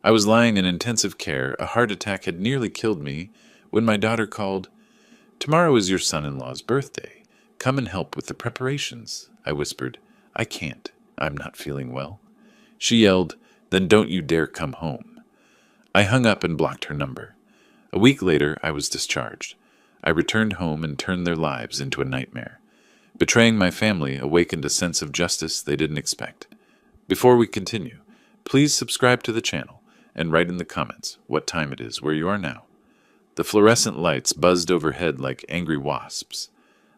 I was lying in intensive care. A heart attack had nearly killed me when my daughter called. "Tomorrow is your son-in-law's birthday. Come and help with the preparations," I whispered. "I can't. I'm not feeling well." She yelled, "Then don't you dare come home." I hung up and blocked her number. A week later, I was discharged. I returned home and turned their lives into a nightmare. Betraying my family awakened a sense of justice they didn't expect. Before we continue, please subscribe to the channel and write in the comments what time it is where you are now. The fluorescent lights buzzed overhead like angry wasps.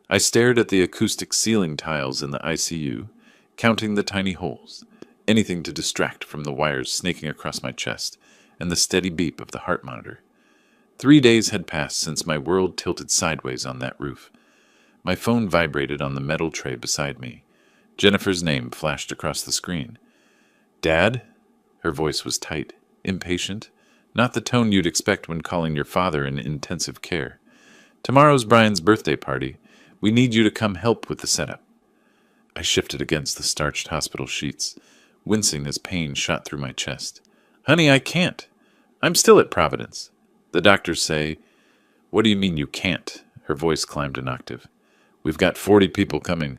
I stared at the acoustic ceiling tiles in the ICU, counting the tiny holes, anything to distract from the wires snaking across my chest and the steady beep of the heart monitor. 3 days had passed since my world tilted sideways on that roof. My phone vibrated on the metal tray beside me. Jennifer's name flashed across the screen. "Dad?" Her voice was tight, impatient, not the tone you'd expect when calling your father in intensive care. "Tomorrow's Brian's birthday party. We need you to come help with the setup." I shifted against the starched hospital sheets, wincing as pain shot through my chest. "Honey, I can't. I'm still at Providence. The doctors say—" "What do you mean you can't?" Her voice climbed an octave. "We've got 40 people coming.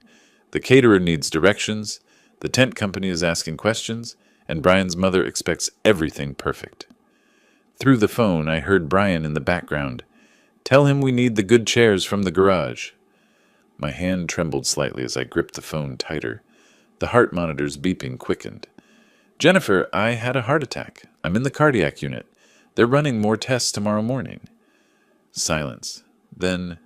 The caterer needs directions, the tent company is asking questions, and Brian's mother expects everything perfect." Through the phone, I heard Brian in the background. "Tell him we need the good chairs from the garage." My hand trembled slightly as I gripped the phone tighter. The heart monitor's beeping quickened. "Jennifer, I had a heart attack. I'm in the cardiac unit. They're running more tests tomorrow morning." Silence. Then,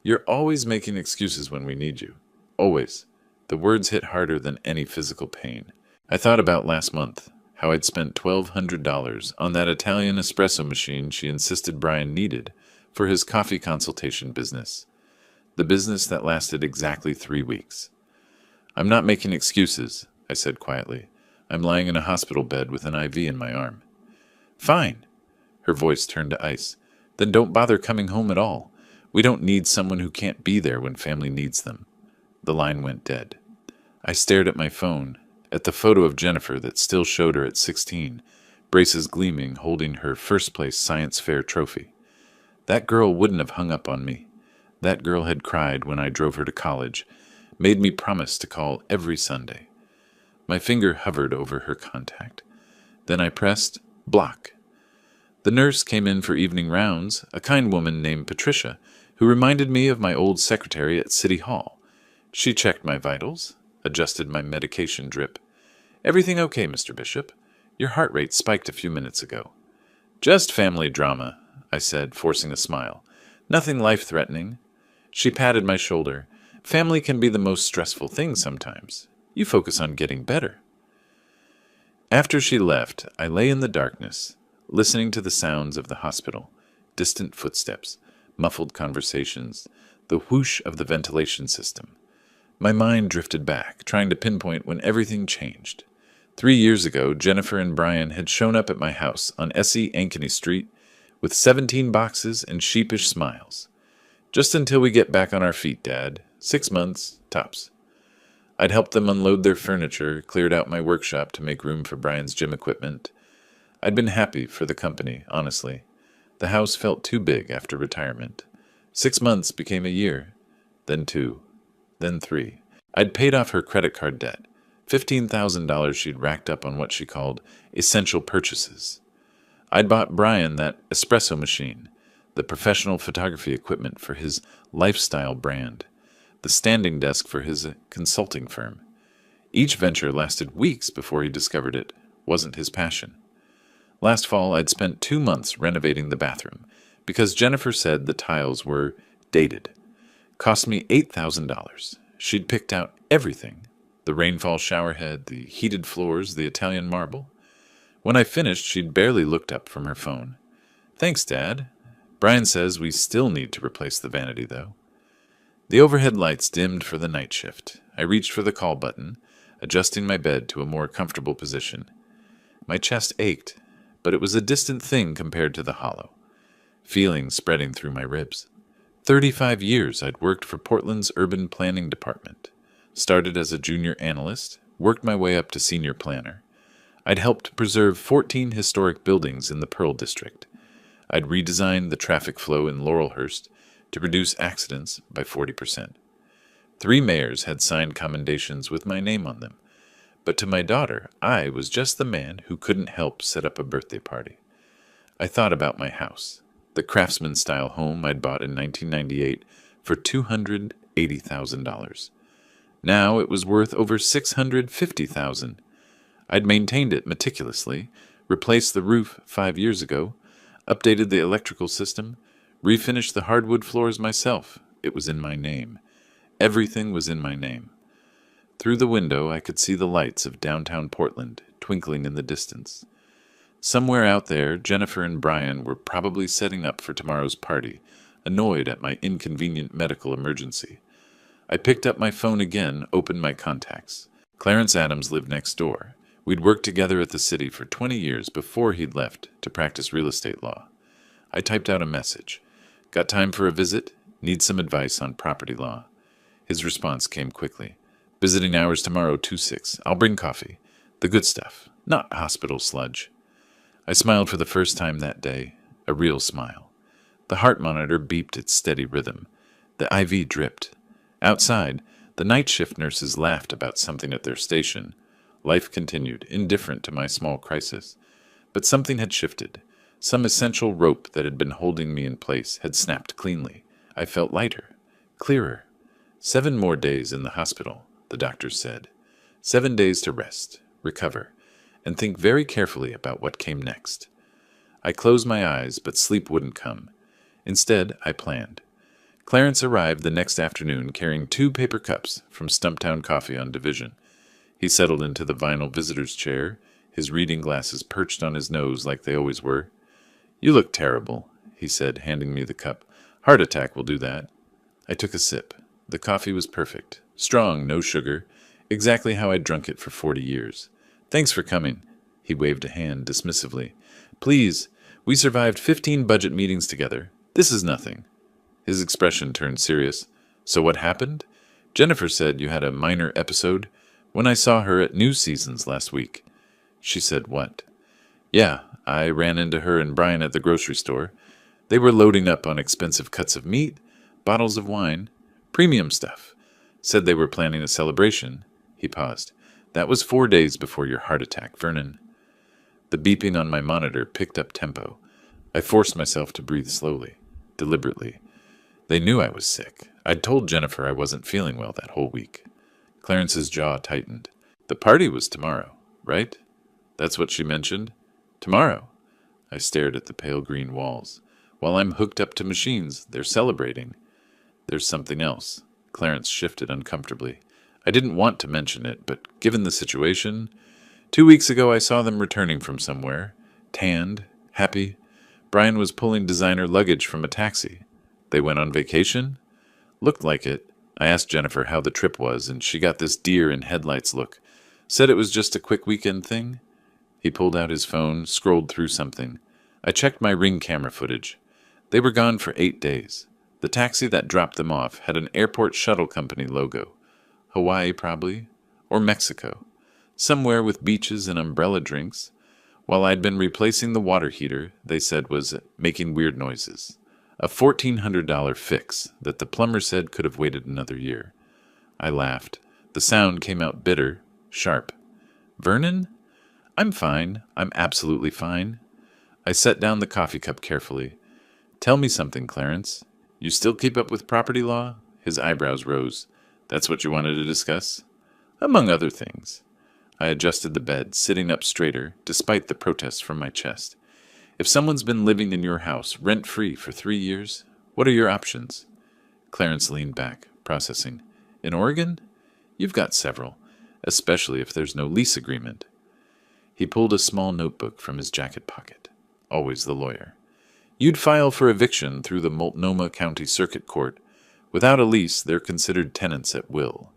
"You're always making excuses when we need you. Always." The words hit harder than any physical pain. I thought about last month, how I'd spent $1,200 on that Italian espresso machine she insisted Brian needed for his coffee consultation business. The business that lasted exactly 3 weeks. "I'm not making excuses," I said quietly. "I'm lying in a hospital bed with an IV in my arm." "Fine." Her voice turned to ice. "Then don't bother coming home at all. We don't need someone who can't be there when family needs them." The line went dead. I stared at my phone, at the photo of Jennifer that still showed her at 16, braces gleaming, holding her first-place science fair trophy. That girl wouldn't have hung up on me. That girl had cried when I drove her to college, made me promise to call every Sunday. My finger hovered over her contact. Then I pressed block. The nurse came in for evening rounds, a kind woman named Patricia, who reminded me of my old secretary at City Hall. She checked my vitals, adjusted my medication drip. "Everything okay, Mr. Bishop? Your heart rate spiked a few minutes ago." "Just family drama," I said, forcing a smile. "Nothing life-threatening." She patted my shoulder. "Family can be the most stressful thing sometimes. You focus on getting better." After she left, I lay in the darkness, listening to the sounds of the hospital, distant footsteps, muffled conversations, the whoosh of the ventilation system. My mind drifted back, trying to pinpoint when everything changed. 3 years ago, Jennifer and Brian had shown up at my house on S.E. Ankeny Street with 17 boxes and sheepish smiles. "Just until we get back on our feet, Dad. 6 months, tops." I'd helped them unload their furniture, cleared out my workshop to make room for Brian's gym equipment. I'd been happy for the company, honestly. The house felt too big after retirement. 6 months became a year, then 2, then 3. I'd paid off her credit card debt, $15,000 she'd racked up on what she called essential purchases. I'd bought Brian that espresso machine, the professional photography equipment for his lifestyle brand, the standing desk for his consulting firm. Each venture lasted weeks before he discovered it wasn't his passion. Last fall, I'd spent 2 months renovating the bathroom because Jennifer said the tiles were dated. Cost me $8,000. She'd picked out everything: the rainfall showerhead, the heated floors, the Italian marble. When I finished, she'd barely looked up from her phone. "Thanks, Dad. Brian says we still need to replace the vanity, though." The overhead lights dimmed for the night shift. I reached for the call button, adjusting my bed to a more comfortable position. My chest ached, but it was a distant thing compared to the hollow. Feelings spreading through my ribs. 35 years I'd worked for Portland's urban planning department. Started as a junior analyst, worked my way up to senior planner. I'd helped preserve 14 historic buildings in the Pearl District. I'd redesigned the traffic flow in Laurelhurst to reduce accidents by 40%. 3 mayors had signed commendations with my name on them, but to my daughter, I was just the man who couldn't help set up a birthday party. I thought about my house, the craftsman-style home I'd bought in 1998 for $280,000. Now it was worth over $650,000. I'd maintained it meticulously, replaced the roof 5 years ago, updated the electrical system, refinished the hardwood floors myself. It was in my name. Everything was in my name. Through the window I could see the lights of downtown Portland twinkling in the distance. Somewhere out there, Jennifer and Brian were probably setting up for tomorrow's party, annoyed at my inconvenient medical emergency. I picked up my phone again, opened my contacts. Clarence Adams lived next door. We'd worked together at the city for 20 years before he'd left to practice real estate law. I typed out a message. Got time for a visit? Need some advice on property law. His response came quickly. Visiting hours tomorrow, 2-6. I'll bring coffee. The good stuff, not hospital sludge. I smiled for the first time that day, a real smile. The heart monitor beeped its steady rhythm. The IV dripped. Outside, the night shift nurses laughed about something at their station. Life continued, indifferent to my small crisis. But something had shifted. Some essential rope that had been holding me in place had snapped cleanly. I felt lighter, clearer. 7 more days in the hospital, the doctors said. 7 days to rest, recover, and think very carefully about what came next. I closed my eyes, but sleep wouldn't come. Instead, I planned. Clarence arrived the next afternoon carrying 2 paper cups from Stumptown Coffee on Division. He settled into the vinyl visitor's chair, his reading glasses perched on his nose like they always were. You look terrible, he said, handing me the cup. Heart attack will do that. I took a sip. The coffee was perfect. Strong, no sugar. Exactly how I'd drunk it for 40 years. Thanks for coming. He waved a hand dismissively. Please, we survived 15 budget meetings together. This is nothing. His expression turned serious. So what happened? Jennifer said you had a minor episode when I saw her at New Seasons last week. She said what? Yeah, I ran into her and Brian at the grocery store. They were loading up on expensive cuts of meat, bottles of wine, premium stuff. Said they were planning a celebration. He paused. That was 4 days before your heart attack, Vernon. The beeping on my monitor picked up tempo. I forced myself to breathe slowly, deliberately. They knew I was sick. I'd told Jennifer I wasn't feeling well that whole week. Clarence's jaw tightened. The party was tomorrow, right? That's what she mentioned? Tomorrow. I stared at the pale green walls. While I'm hooked up to machines, they're celebrating. There's something else. Clarence shifted uncomfortably. I didn't want to mention it, but given the situation, 2 weeks ago I saw them returning from somewhere. Tanned, happy. Brian was pulling designer luggage from a taxi. They went on vacation? Looked like it. I asked Jennifer how the trip was, and she got this deer in headlights look. Said it was just a quick weekend thing. He pulled out his phone, scrolled through something. I checked my Ring camera footage. They were gone for 8 days. The taxi that dropped them off had an airport shuttle company logo. Hawaii, probably. Or Mexico. Somewhere with beaches and umbrella drinks. While I'd been replacing the water heater, they said was making weird noises. A $1,400 fix that the plumber said could have waited another year. I laughed. The sound came out bitter, sharp. Vernon? I'm fine. I'm absolutely fine. I set down the coffee cup carefully. Tell me something, Clarence. You still keep up with property law? His eyebrows rose. That's what you wanted to discuss? Among other things. I adjusted the bed, sitting up straighter, despite the protests from my chest. If someone's been living in your house, rent-free, for 3 years, what are your options? Clarence leaned back, processing. In Oregon? You've got several, especially if there's no lease agreement. He pulled a small notebook from his jacket pocket. Always the lawyer. You'd file for eviction through the Multnomah County Circuit Court. Without a lease, they're considered tenants at will.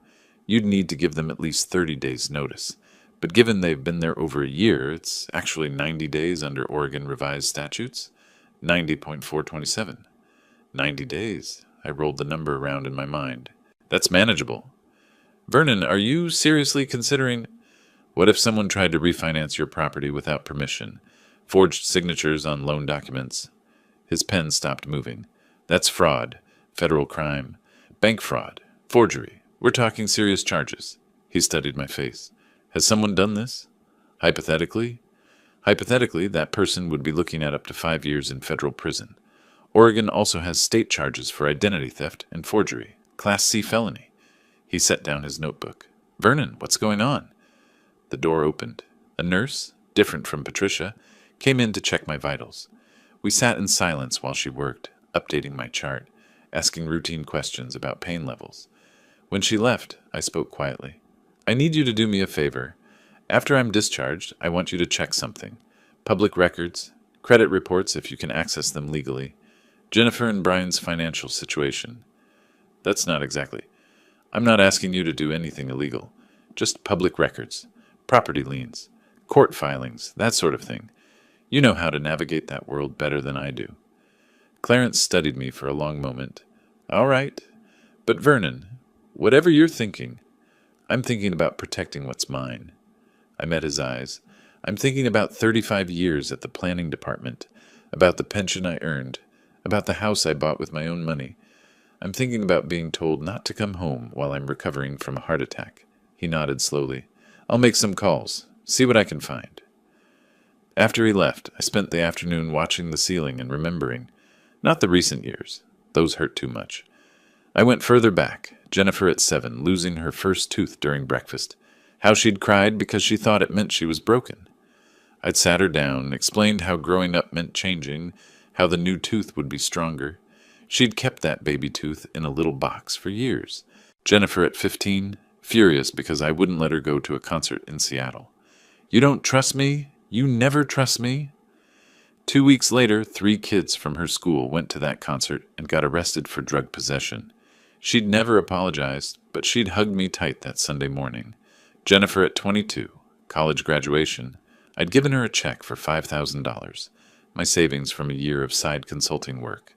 You'd need to give them at least 30 days' notice. But given they've been there over a year, it's actually 90 days under Oregon revised statutes. 90.427. 90 days. I rolled the number around in my mind. That's manageable. Vernon, are you seriously considering... What if someone tried to refinance your property without permission, forged signatures on loan documents? His pen stopped moving. That's fraud, federal crime, bank fraud, forgery. We're talking serious charges. He studied my face. Has someone done this? Hypothetically? Hypothetically, that person would be looking at up to 5 years in federal prison. Oregon also has state charges for identity theft and forgery. Class C felony. He set down his notebook. Vernon, what's going on? The door opened. A nurse, different from Patricia, came in to check my vitals. We sat in silence while she worked, updating my chart, asking routine questions about pain levels. When she left, I spoke quietly. I need you to do me a favor. After I'm discharged, I want you to check something. Public records, credit reports if you can access them legally, Jennifer and Brian's financial situation. That's not exactly. I'm not asking you to do anything illegal. Just public records, property liens, court filings, that sort of thing. You know how to navigate that world better than I do. Clarence studied me for a long moment. All right. But Vernon, whatever you're thinking, I'm thinking about protecting what's mine. I met his eyes. I'm thinking about 35 years at the planning department, about the pension I earned, about the house I bought with my own money. I'm thinking about being told not to come home while I'm recovering from a heart attack. He nodded slowly. I'll make some calls, see what I can find. After he left, I spent the afternoon watching the ceiling and remembering. Not the recent years. Those hurt too much. I went further back. Jennifer at 7, losing her first tooth during breakfast. How she'd cried because she thought it meant she was broken. I'd sat her down, explained how growing up meant changing, how the new tooth would be stronger. She'd kept that baby tooth in a little box for years. Jennifer at 15, furious because I wouldn't let her go to a concert in Seattle. You don't trust me? You never trust me? 2 weeks later, 3 kids from her school went to that concert and got arrested for drug possession. She'd never apologized, but she'd hugged me tight that Sunday morning. Jennifer at 22, college graduation. I'd given her a check for $5,000, my savings from a year of side consulting work.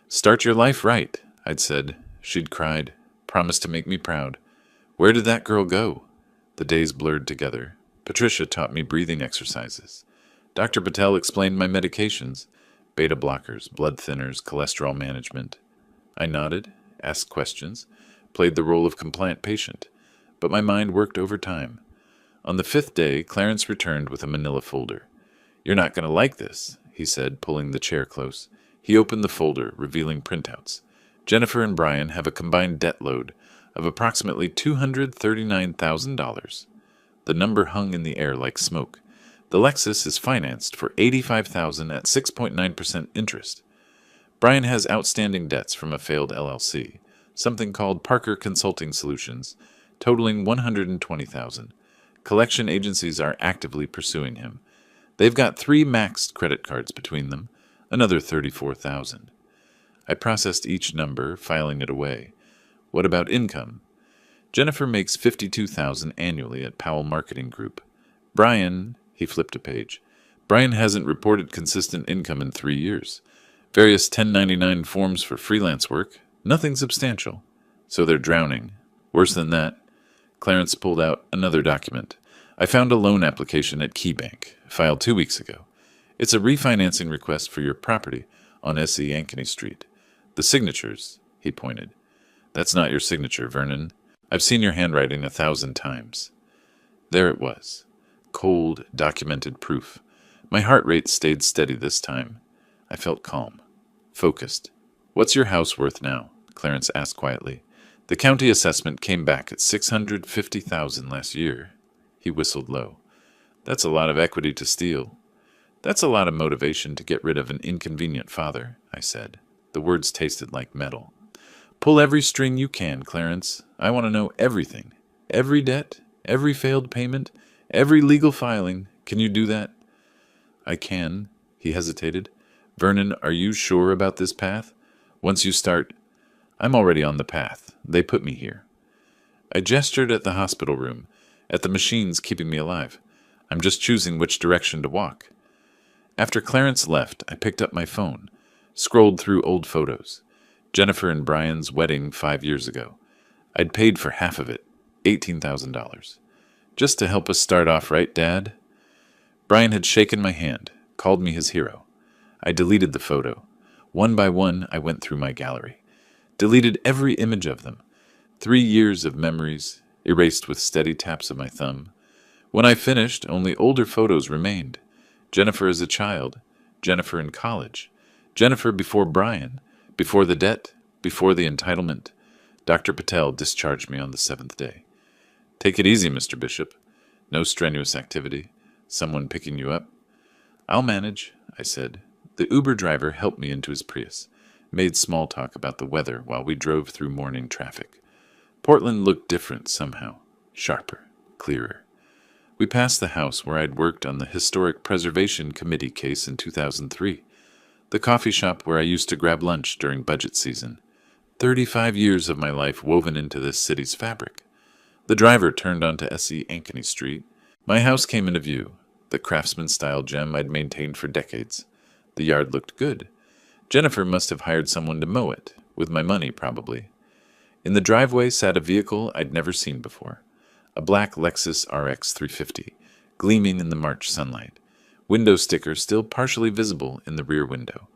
Start your life right, I'd said. She'd cried, promised to make me proud. Where did that girl go? The days blurred together. Patricia taught me breathing exercises. Dr. Patel explained my medications, beta blockers, blood thinners, cholesterol management. I nodded, asked questions, played the role of compliant patient, but my mind worked overtime. On the 5th day, Clarence returned with a manila folder. You're not going to like this, he said, pulling the chair close. He opened the folder, revealing printouts. Jennifer and Brian have a combined debt load of approximately $239,000. The number hung in the air like smoke. The Lexus is financed for $85,000 at 6.9% interest. Brian has outstanding debts from a failed LLC, something called Parker Consulting Solutions, totaling $120,000. Collection agencies are actively pursuing him. They've got 3 maxed credit cards between them, another $34,000. I processed each number, filing it away. What about income? Jennifer makes $52,000 annually at Powell Marketing Group. Brian, he flipped a page. Brian hasn't reported consistent income in 3 years. Various 1099 forms for freelance work. Nothing substantial. So they're drowning. Worse than that. Clarence pulled out another document. I found a loan application at KeyBank, filed 2 weeks ago. It's a refinancing request for your property on S.E. Ankeny Street. The signatures, he pointed. That's not your signature, Vernon. I've seen your handwriting 1,000 times. There it was. Cold, documented proof. My heart rate stayed steady this time. I felt calm, focused. What's your house worth now? Clarence asked quietly. The county assessment came back at $650,000 last year. He whistled low. That's a lot of equity to steal. That's a lot of motivation to get rid of an inconvenient father, I said. The words tasted like metal. Pull every string you can, Clarence. I want to know everything. Every debt, every failed payment, every legal filing. Can you do that? I can, he hesitated. Vernon, are you sure about this path? Once you start, I'm already on the path. They put me here. I gestured at the hospital room, at the machines keeping me alive. I'm just choosing which direction to walk. After Clarence left, I picked up my phone, scrolled through old photos. Jennifer and Brian's wedding 5 years ago. I'd paid for half of it, $18,000. Just to help us start off right, Dad? Brian had shaken my hand, called me his hero. I deleted the photo. One by one, I went through my gallery. Deleted every image of them. 3 years of memories, erased with steady taps of my thumb. When I finished, only older photos remained. Jennifer as a child, Jennifer in college, Jennifer before Brian, before the debt, before the entitlement. Dr. Patel discharged me on the 7th day. Take it easy, Mr. Bishop. No strenuous activity. Someone picking you up. I'll manage, I said. The Uber driver helped me into his Prius, made small talk about the weather while we drove through morning traffic. Portland looked different somehow, sharper, clearer. We passed the house where I'd worked on the Historic Preservation Committee case in 2003, the coffee shop where I used to grab lunch during budget season. 35 years of my life woven into this city's fabric. The driver turned onto S.E. Ankeny Street. My house came into view, the craftsman-style gem I'd maintained for decades. The yard looked good. Jennifer must have hired someone to mow it, with my money probably. In the driveway sat a vehicle I'd never seen before, a black Lexus RX 350, gleaming in the March sunlight, window sticker still partially visible in the rear window.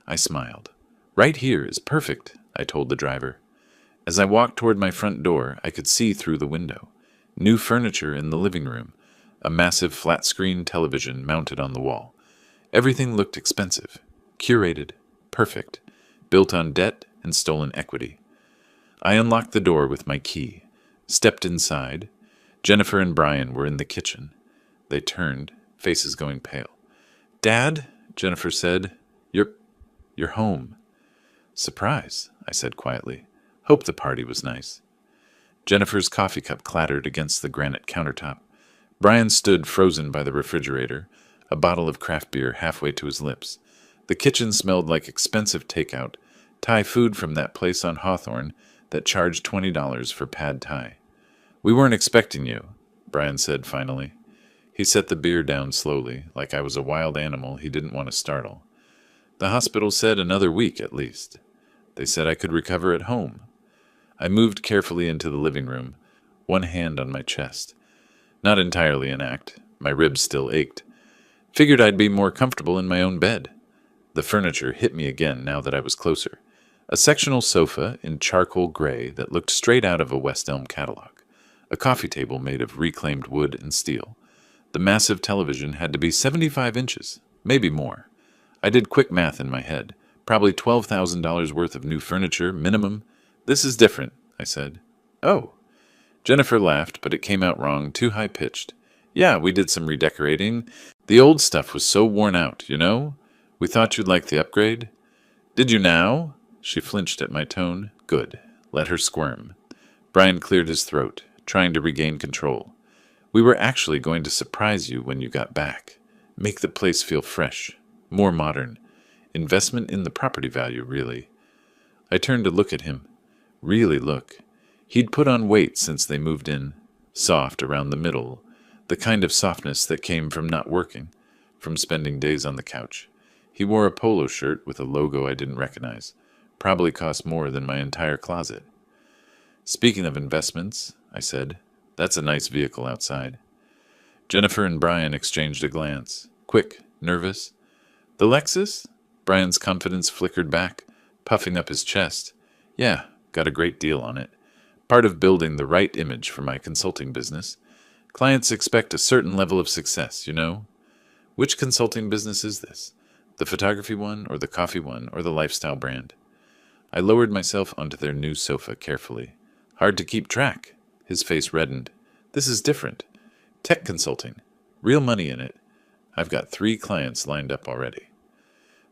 I smiled. Right here is perfect, I told the driver. As I walked toward my front door, I could see through the window. New furniture in the living room, a massive flat-screen television mounted on the wall. Everything looked expensive, curated, perfect, built on debt and stolen equity. I unlocked the door with my key, stepped inside. Jennifer and Brian were in the kitchen. They turned, faces going pale. Dad, Jennifer said, you're home. Surprise, I said quietly. Hope the party was nice. Jennifer's coffee cup clattered against the granite countertop. Brian stood frozen by the refrigerator, a bottle of craft beer halfway to his lips. The kitchen smelled like expensive takeout, Thai food from that place on Hawthorne that charged $20 for pad Thai. We weren't expecting you, Brian said finally. He set the beer down slowly, like I was a wild animal he didn't want to startle. The hospital said another week at least. They said I could recover at home. I moved carefully into the living room, one hand on my chest. Not entirely an act. My ribs still ached. Figured I'd be more comfortable in my own bed. The furniture hit me again now that I was closer. A sectional sofa in charcoal gray that looked straight out of a West Elm catalog. A coffee table made of reclaimed wood and steel. The massive television had to be 75 inches, maybe more. I did quick math in my head. Probably $12,000 worth of new furniture, minimum. This is different, I said. Oh. Jennifer laughed, but it came out wrong, too high-pitched. Yeah, we did some redecorating. The old stuff was so worn out, you know? We thought you'd like the upgrade. Did you now? She flinched at my tone. Good. Let her squirm. Brian cleared his throat, trying to regain control. We were actually going to surprise you when you got back. Make the place feel fresh, more modern. Investment in the property value, really. I turned to look at him. Really look. He'd put on weight since they moved in. Soft around the middle. The kind of softness that came from not working, from spending days on the couch. He wore a polo shirt with a logo I didn't recognize. Probably cost more than my entire closet. Speaking of investments, I said, that's a nice vehicle outside. Jennifer and Brian exchanged a glance. Quick, nervous. The Lexus? Brian's confidence flickered back, puffing up his chest. Yeah, got a great deal on it. Part of building the right image for my consulting business. Clients expect a certain level of success, you know? Which consulting business is this? The photography one, or the coffee one, or the lifestyle brand? I lowered myself onto their new sofa carefully. Hard to keep track. His face reddened. This is different. Tech consulting. Real money in it. I've got 3 clients lined up already.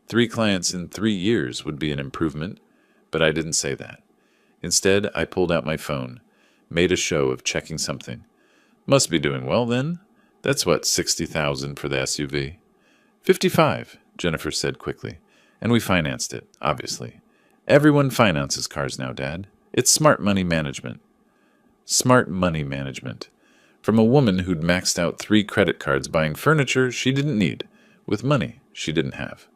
3 clients in 3 years would be an improvement, but I didn't say that. Instead, I pulled out my phone, made a show of checking something. Must be doing well, then. That's what, $60,000 for the SUV? 55, Jennifer said quickly. And we financed it, obviously. Everyone finances cars now, Dad. It's smart money management. Smart money management. From a woman who'd maxed out 3 credit cards buying furniture she didn't need, with money she didn't have.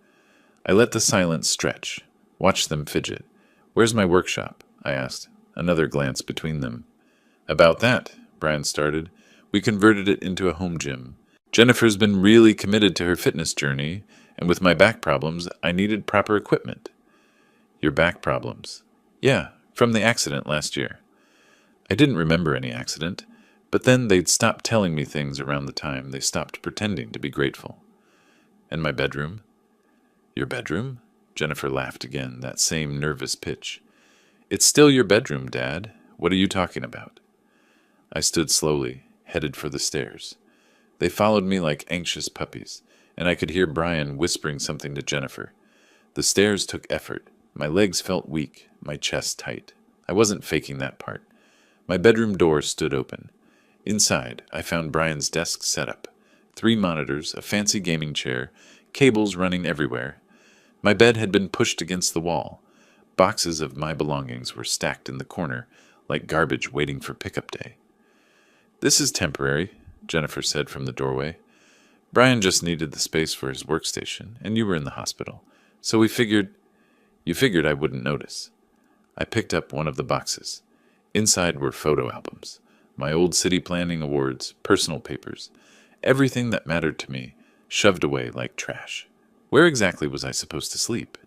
I let the silence stretch, watched them fidget. Where's my workshop? I asked, another glance between them. About that, Brian started. We converted it into a home gym. Jennifer's been really committed to her fitness journey, and with my back problems, I needed proper equipment. Your back problems? Yeah, from the accident last year. I didn't remember any accident, but then they'd stopped telling me things around the time they stopped pretending to be grateful. And my bedroom? Your bedroom? Jennifer laughed again, that same nervous pitch. It's still your bedroom, Dad. What are you talking about? I stood slowly, headed for the stairs. They followed me like anxious puppies, and I could hear Brian whispering something to Jennifer. The stairs took effort. My legs felt weak, my chest tight. I wasn't faking that part. My bedroom door stood open. Inside, I found Brian's desk set up. 3 monitors, a fancy gaming chair, cables running everywhere. My bed had been pushed against the wall. Boxes of my belongings were stacked in the corner, like garbage waiting for pickup day. This is temporary, Jennifer said from the doorway. Brian just needed the space for his workstation, and you were in the hospital. So we figured... You figured I wouldn't notice. I picked up one of the boxes. Inside were photo albums, my old city planning awards, personal papers, everything that mattered to me, shoved away like trash. Where exactly was I supposed to sleep?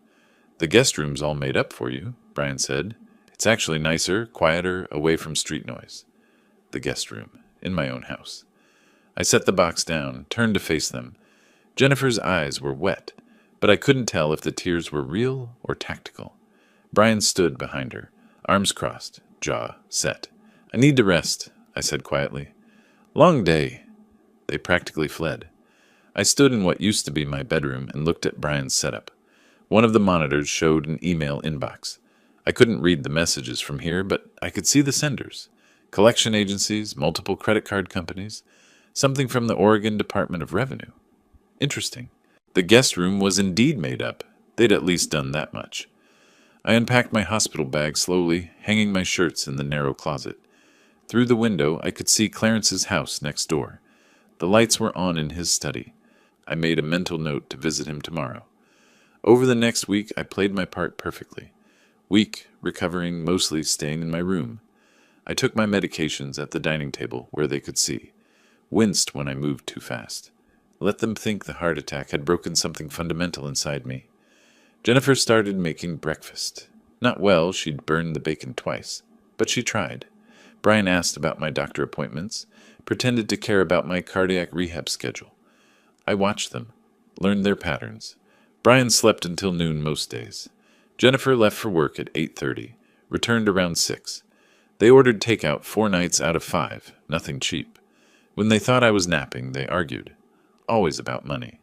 The guest room's all made up for you, Brian said. It's actually nicer, quieter, away from street noise. The guest room, in my own house. I set the box down, turned to face them. Jennifer's eyes were wet, but I couldn't tell if the tears were real or tactical. Brian stood behind her, arms crossed, jaw set. I need to rest, I said quietly. Long day. They practically fled. I stood in what used to be my bedroom and looked at Brian's setup. One of the monitors showed an email inbox. I couldn't read the messages from here, but I could see the senders. Collection agencies, multiple credit card companies, something from the Oregon Department of Revenue. Interesting. The guest room was indeed made up. They'd at least done that much. I unpacked my hospital bag slowly, hanging my shirts in the narrow closet. Through the window, I could see Clarence's house next door. The lights were on in his study. I made a mental note to visit him tomorrow. Over the next week, I played my part perfectly. Weak, recovering, mostly staying in my room. I took my medications at the dining table where they could see. Winced when I moved too fast. Let them think the heart attack had broken something fundamental inside me. Jennifer started making breakfast. Not well, she'd burned the bacon twice, but she tried. Brian asked about my doctor appointments, pretended to care about my cardiac rehab schedule. I watched them, learned their patterns. Brian slept until noon most days. Jennifer left for work at 8:30, returned around 6. They ordered takeout 4 nights out of 5, nothing cheap. When they thought I was napping, they argued. Always about money.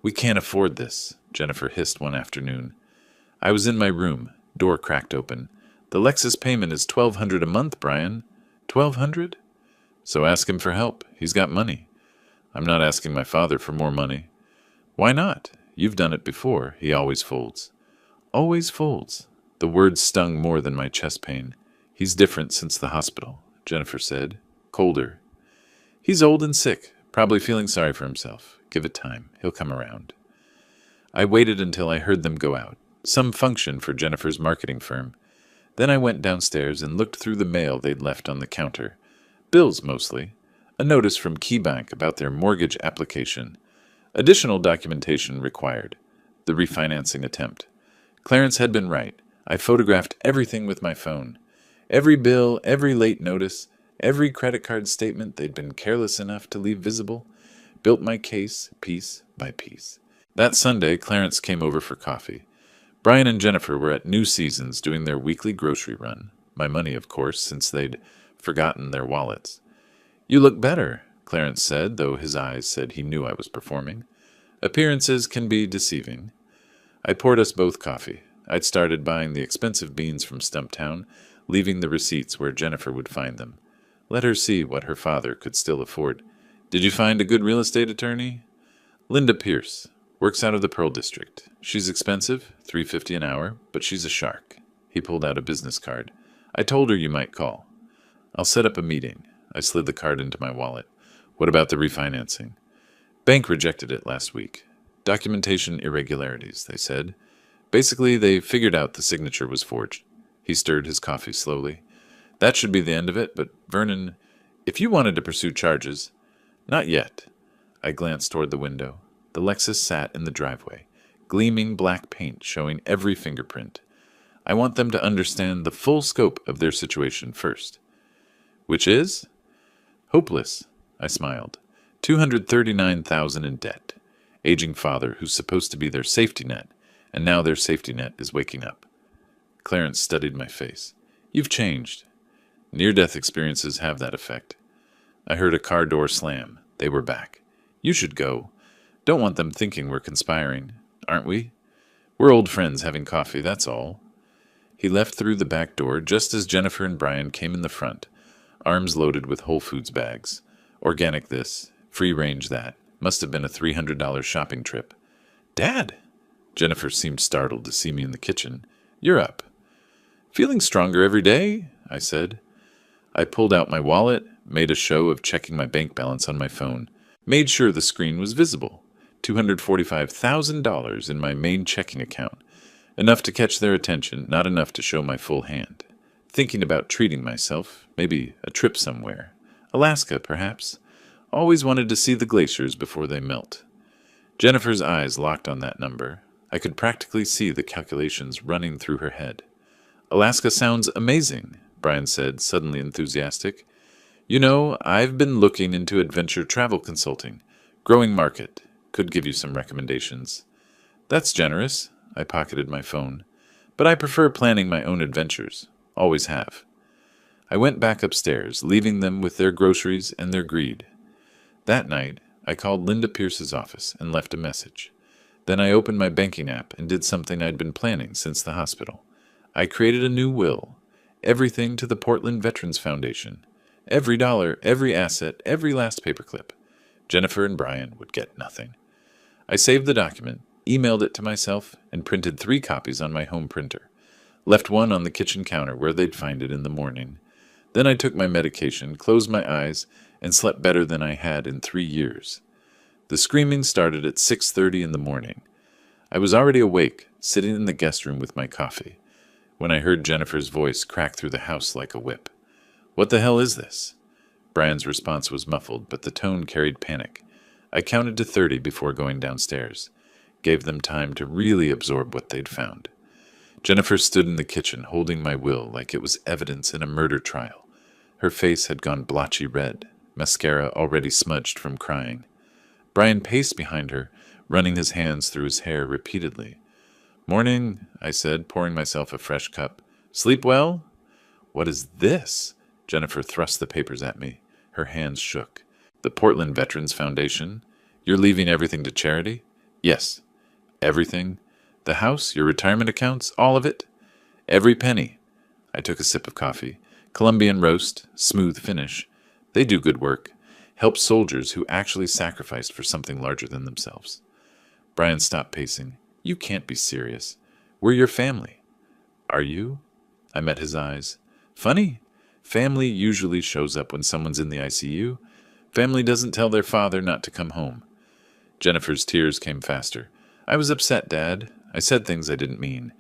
We can't afford this, Jennifer hissed one afternoon. I was in my room, door cracked open. The Lexus payment is $1,200 a month, Brian. $1,200? So ask him for help. He's got money. I'm not asking my father for more money. Why not? You've done it before. He always folds. Always folds. The words stung more than my chest pain. He's different since the hospital, Jennifer said. Colder. He's old and sick, probably feeling sorry for himself. Give it time. He'll come around. I waited until I heard them go out. Some function for Jennifer's marketing firm. Then I went downstairs and looked through the mail they'd left on the counter. Bills, mostly. A notice from KeyBank about their mortgage application. Additional documentation required. The refinancing attempt. Clarence had been right. I photographed everything with my phone. Every bill, every late notice, every credit card statement they'd been careless enough to leave visible. Built my case, piece by piece. That Sunday, Clarence came over for coffee. Brian and Jennifer were at New Seasons doing their weekly grocery run. My money, of course, since they'd forgotten their wallets. You look better, Clarence said, though his eyes said he knew I was performing. Appearances can be deceiving. I poured us both coffee. I'd started buying the expensive beans from Stumptown, leaving the receipts where Jennifer would find them. Let her see what her father could still afford. Did you find a good real estate attorney? Linda Pierce. Works out of the Pearl District. She's expensive, $3.50 an hour, but she's a shark. He pulled out a business card. I told her you might call. I'll set up a meeting. I slid the card into my wallet. What about the refinancing? Bank rejected it last week. Documentation irregularities, they said. Basically, they figured out the signature was forged. He stirred his coffee slowly. That should be the end of it, but Vernon, If you wanted to pursue charges, not yet. I glanced toward the window. The Lexus sat in the driveway, gleaming black paint showing every fingerprint. I want them to understand the full scope of their situation first. Which is? Hopeless, I smiled. $239,000 in debt. Aging father who's supposed to be their safety net, and now their safety net is waking up. Clarence studied my face. You've changed. Near-death experiences have that effect. I heard a car door slam. They were back. You should go. Don't want them thinking we're conspiring, aren't we? We're old friends having coffee, that's all. He left through the back door just as Jennifer and Brian came in the front, arms loaded with Whole Foods bags. Organic this, free range that. Must have been a $300 shopping trip. Dad! Jennifer seemed startled to see me in the kitchen. You're up. Feeling stronger every day, I said. I pulled out my wallet, made a show of checking my bank balance on my phone, made sure the screen was visible. $245,000 in my main checking account. Enough to catch their attention, not enough to show my full hand. Thinking about treating myself, maybe a trip somewhere. Alaska, perhaps. Always wanted to see the glaciers before they melt. Jennifer's eyes locked on that number. I could practically see the calculations running through her head. Alaska sounds amazing, Brian said, suddenly enthusiastic. You know, I've been looking into adventure travel consulting. Growing market. Could give you some recommendations. That's generous. I pocketed my phone. But I prefer planning my own adventures. Always have. I went back upstairs, leaving them with their groceries and their greed. That night, I called Linda Pierce's office and left a message. Then I opened my banking app and did something I'd been planning since the hospital. I created a new will. Everything to the Portland Veterans Foundation. Every dollar, every asset, every last paperclip. Jennifer and Brian would get nothing. I saved the document, emailed it to myself, and printed 3 copies on my home printer. Left one on the kitchen counter where they'd find it in the morning. Then I took my medication, closed my eyes, and slept better than I had in 3 years. The screaming started at 6:30 in the morning. I was already awake, sitting in the guest room with my coffee, when I heard Jennifer's voice crack through the house like a whip. What the hell is this? Brian's response was muffled, but the tone carried panic. I counted to 30 before going downstairs, gave them time to really absorb what they'd found. Jennifer stood in the kitchen holding my will like it was evidence in a murder trial. Her face had gone blotchy red, mascara already smudged from crying. Brian paced behind her, running his hands through his hair repeatedly. Morning, I said, pouring myself a fresh cup. Sleep well? What is this? Jennifer thrust the papers at me. Her hands shook. The Portland Veterans Foundation? You're leaving everything to charity? Yes. Everything? The house, your retirement accounts, all of it? Every penny. I took a sip of coffee. Colombian roast, smooth finish. They do good work. Help soldiers who actually sacrificed for something larger than themselves. Brian stopped pacing. You can't be serious. We're your family. Are you? I met his eyes. Funny. Family usually shows up when someone's in the ICU. Family doesn't tell their father not to come home. Jennifer's tears came faster. I was upset, Dad. I said things I didn't mean.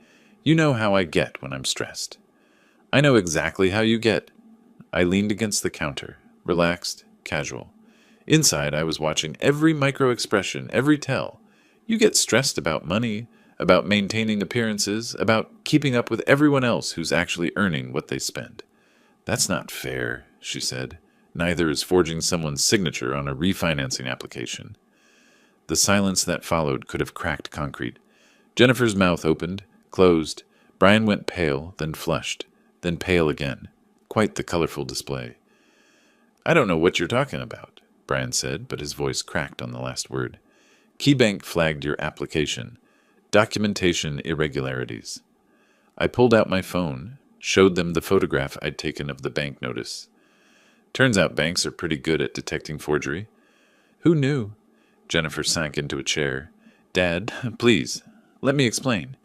You know how I get when I'm stressed. I know exactly how you get. I leaned against the counter, relaxed, casual. Inside, I was watching every micro-expression, every tell. You get stressed about money, about maintaining appearances, about keeping up with everyone else who's actually earning what they spend. That's not fair, she said. Neither is forging someone's signature on a refinancing application. The silence that followed could have cracked concrete. Jennifer's mouth opened, closed. Brian went pale, then flushed, then pale again. Quite the colorful display. I don't know what you're talking about, Brian said, but his voice cracked on the last word. KeyBank flagged your application. Documentation irregularities. I pulled out my phone, showed them the photograph I'd taken of the bank notice. Turns out banks are pretty good at detecting forgery. Who knew? Jennifer sank into a chair. Dad, please, let me explain.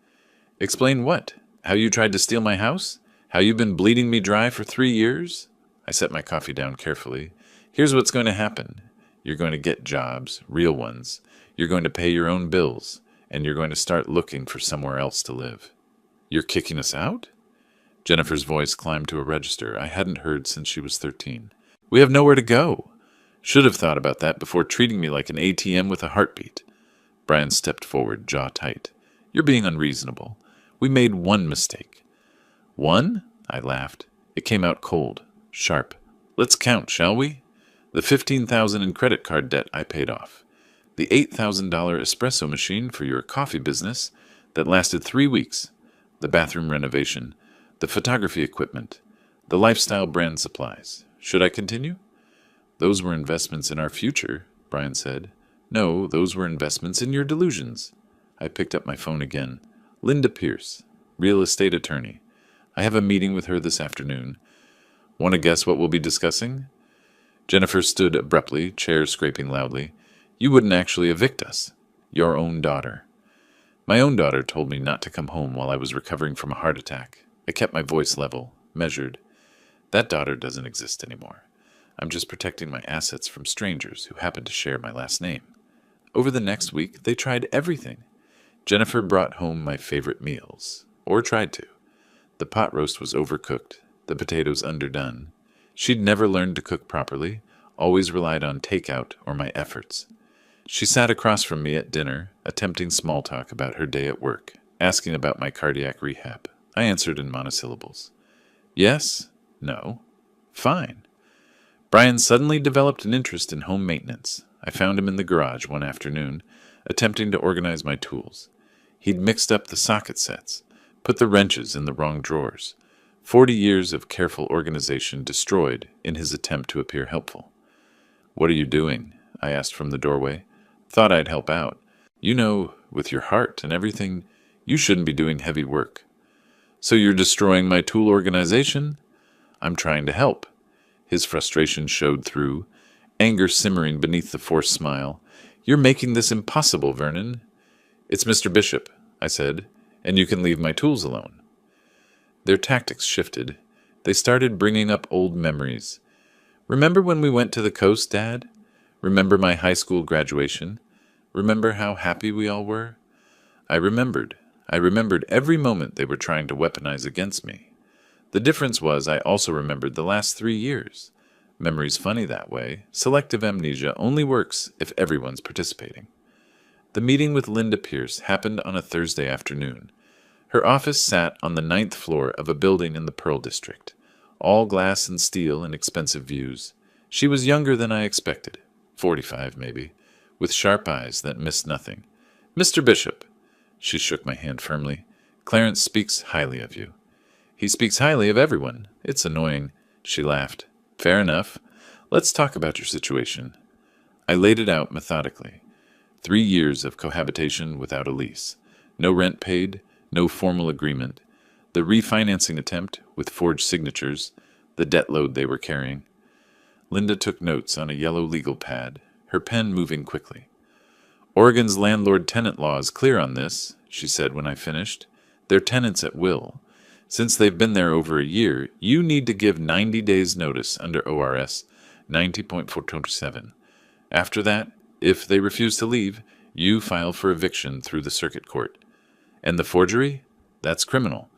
Explain what? How you tried to steal my house? How you've been bleeding me dry for 3 years? I set my coffee down carefully. Here's what's going to happen. You're going to get jobs, real ones. You're going to pay your own bills, and you're going to start looking for somewhere else to live. You're kicking us out? Jennifer's voice climbed to a register I hadn't heard since she was 13. We have nowhere to go. Should have thought about that before treating me like an ATM with a heartbeat. Brian stepped forward, jaw tight. You're being unreasonable. We made one mistake. One? I laughed. It came out cold, sharp. Let's count, shall we? The $15,000 in credit card debt I paid off. The $8,000 espresso machine for your coffee business that lasted 3 weeks. The bathroom renovation. The photography equipment. The lifestyle brand supplies. Should I continue? Those were investments in our future, Brian said. No, those were investments in your delusions. I picked up my phone again. Linda Pierce, real estate attorney. I have a meeting with her this afternoon. Want to guess what we'll be discussing? Jennifer stood abruptly, chair scraping loudly. You wouldn't actually evict us. Your own daughter. My own daughter told me not to come home while I was recovering from a heart attack. I kept my voice level, measured. That daughter doesn't exist anymore. I'm just protecting my assets from strangers who happen to share my last name. Over the next week, they tried everything. Jennifer brought home my favorite meals, or tried to. The pot roast was overcooked, the potatoes underdone. She'd never learned to cook properly, always relied on takeout or my efforts. She sat across from me at dinner, attempting small talk about her day at work, asking about my cardiac rehab. I answered in monosyllables. Yes, no, fine. Brian suddenly developed an interest in home maintenance. I found him in the garage one afternoon, attempting to organize my tools. He'd mixed up the socket sets, put the wrenches in the wrong drawers. 40 years of careful organization destroyed in his attempt to appear helpful. What are you doing? I asked from the doorway. Thought I'd help out. You know, with your heart and everything, you shouldn't be doing heavy work. So you're destroying my tool organization? I'm trying to help. His frustration showed through, anger simmering beneath the forced smile. You're making this impossible, Vernon. It's Mr. Bishop, I said, and you can leave my tools alone. Their tactics shifted. They started bringing up old memories. Remember when we went to the coast, Dad? Remember my high school graduation? Remember how happy we all were? I remembered. I remembered every moment they were trying to weaponize against me. The difference was I also remembered the last 3 years. Memory's funny that way. Selective amnesia only works if everyone's participating. The meeting with Linda Pierce happened on a Thursday afternoon. Her office sat on the 9th floor of a building in the Pearl District. All glass and steel and expensive views. She was younger than I expected. 45, maybe. With sharp eyes that missed nothing. Mr. Bishop. She shook my hand firmly. Clarence speaks highly of you. He speaks highly of everyone. It's annoying. She laughed. Fair enough. Let's talk about your situation. I laid it out methodically. 3 years of cohabitation without a lease. No rent paid, no formal agreement. The refinancing attempt with forged signatures, the debt load they were carrying. Linda took notes on a yellow legal pad, her pen moving quickly. Oregon's landlord-tenant law is clear on this, she said when I finished. They're tenants at will. Since they've been there over a year, you need to give 90 days notice under ORS 90.427. After that, if they refuse to leave, you file for eviction through the circuit court. And the forgery? That's criminal.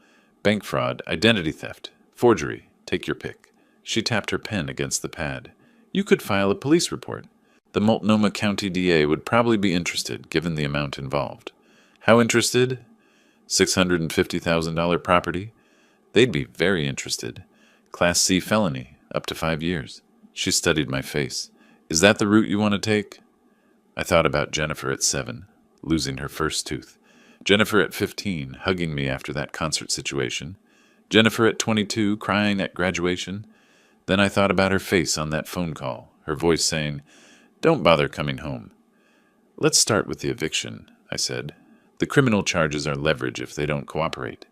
Bank fraud, identity theft, forgery, take your pick. She tapped her pen against the pad. You could file a police report. The Multnomah County DA would probably be interested, given the amount involved. How interested? $650,000 property? They'd be very interested. Class C felony, up to 5 years. She studied my face. Is that the route you want to take? I thought about Jennifer at 7, losing her first tooth. Jennifer at 15, hugging me after that concert situation. Jennifer at 22, crying at graduation. Then I thought about her face on that phone call, her voice saying, Don't bother coming home. Let's start with the eviction, I said. The criminal charges are leverage if they don't cooperate.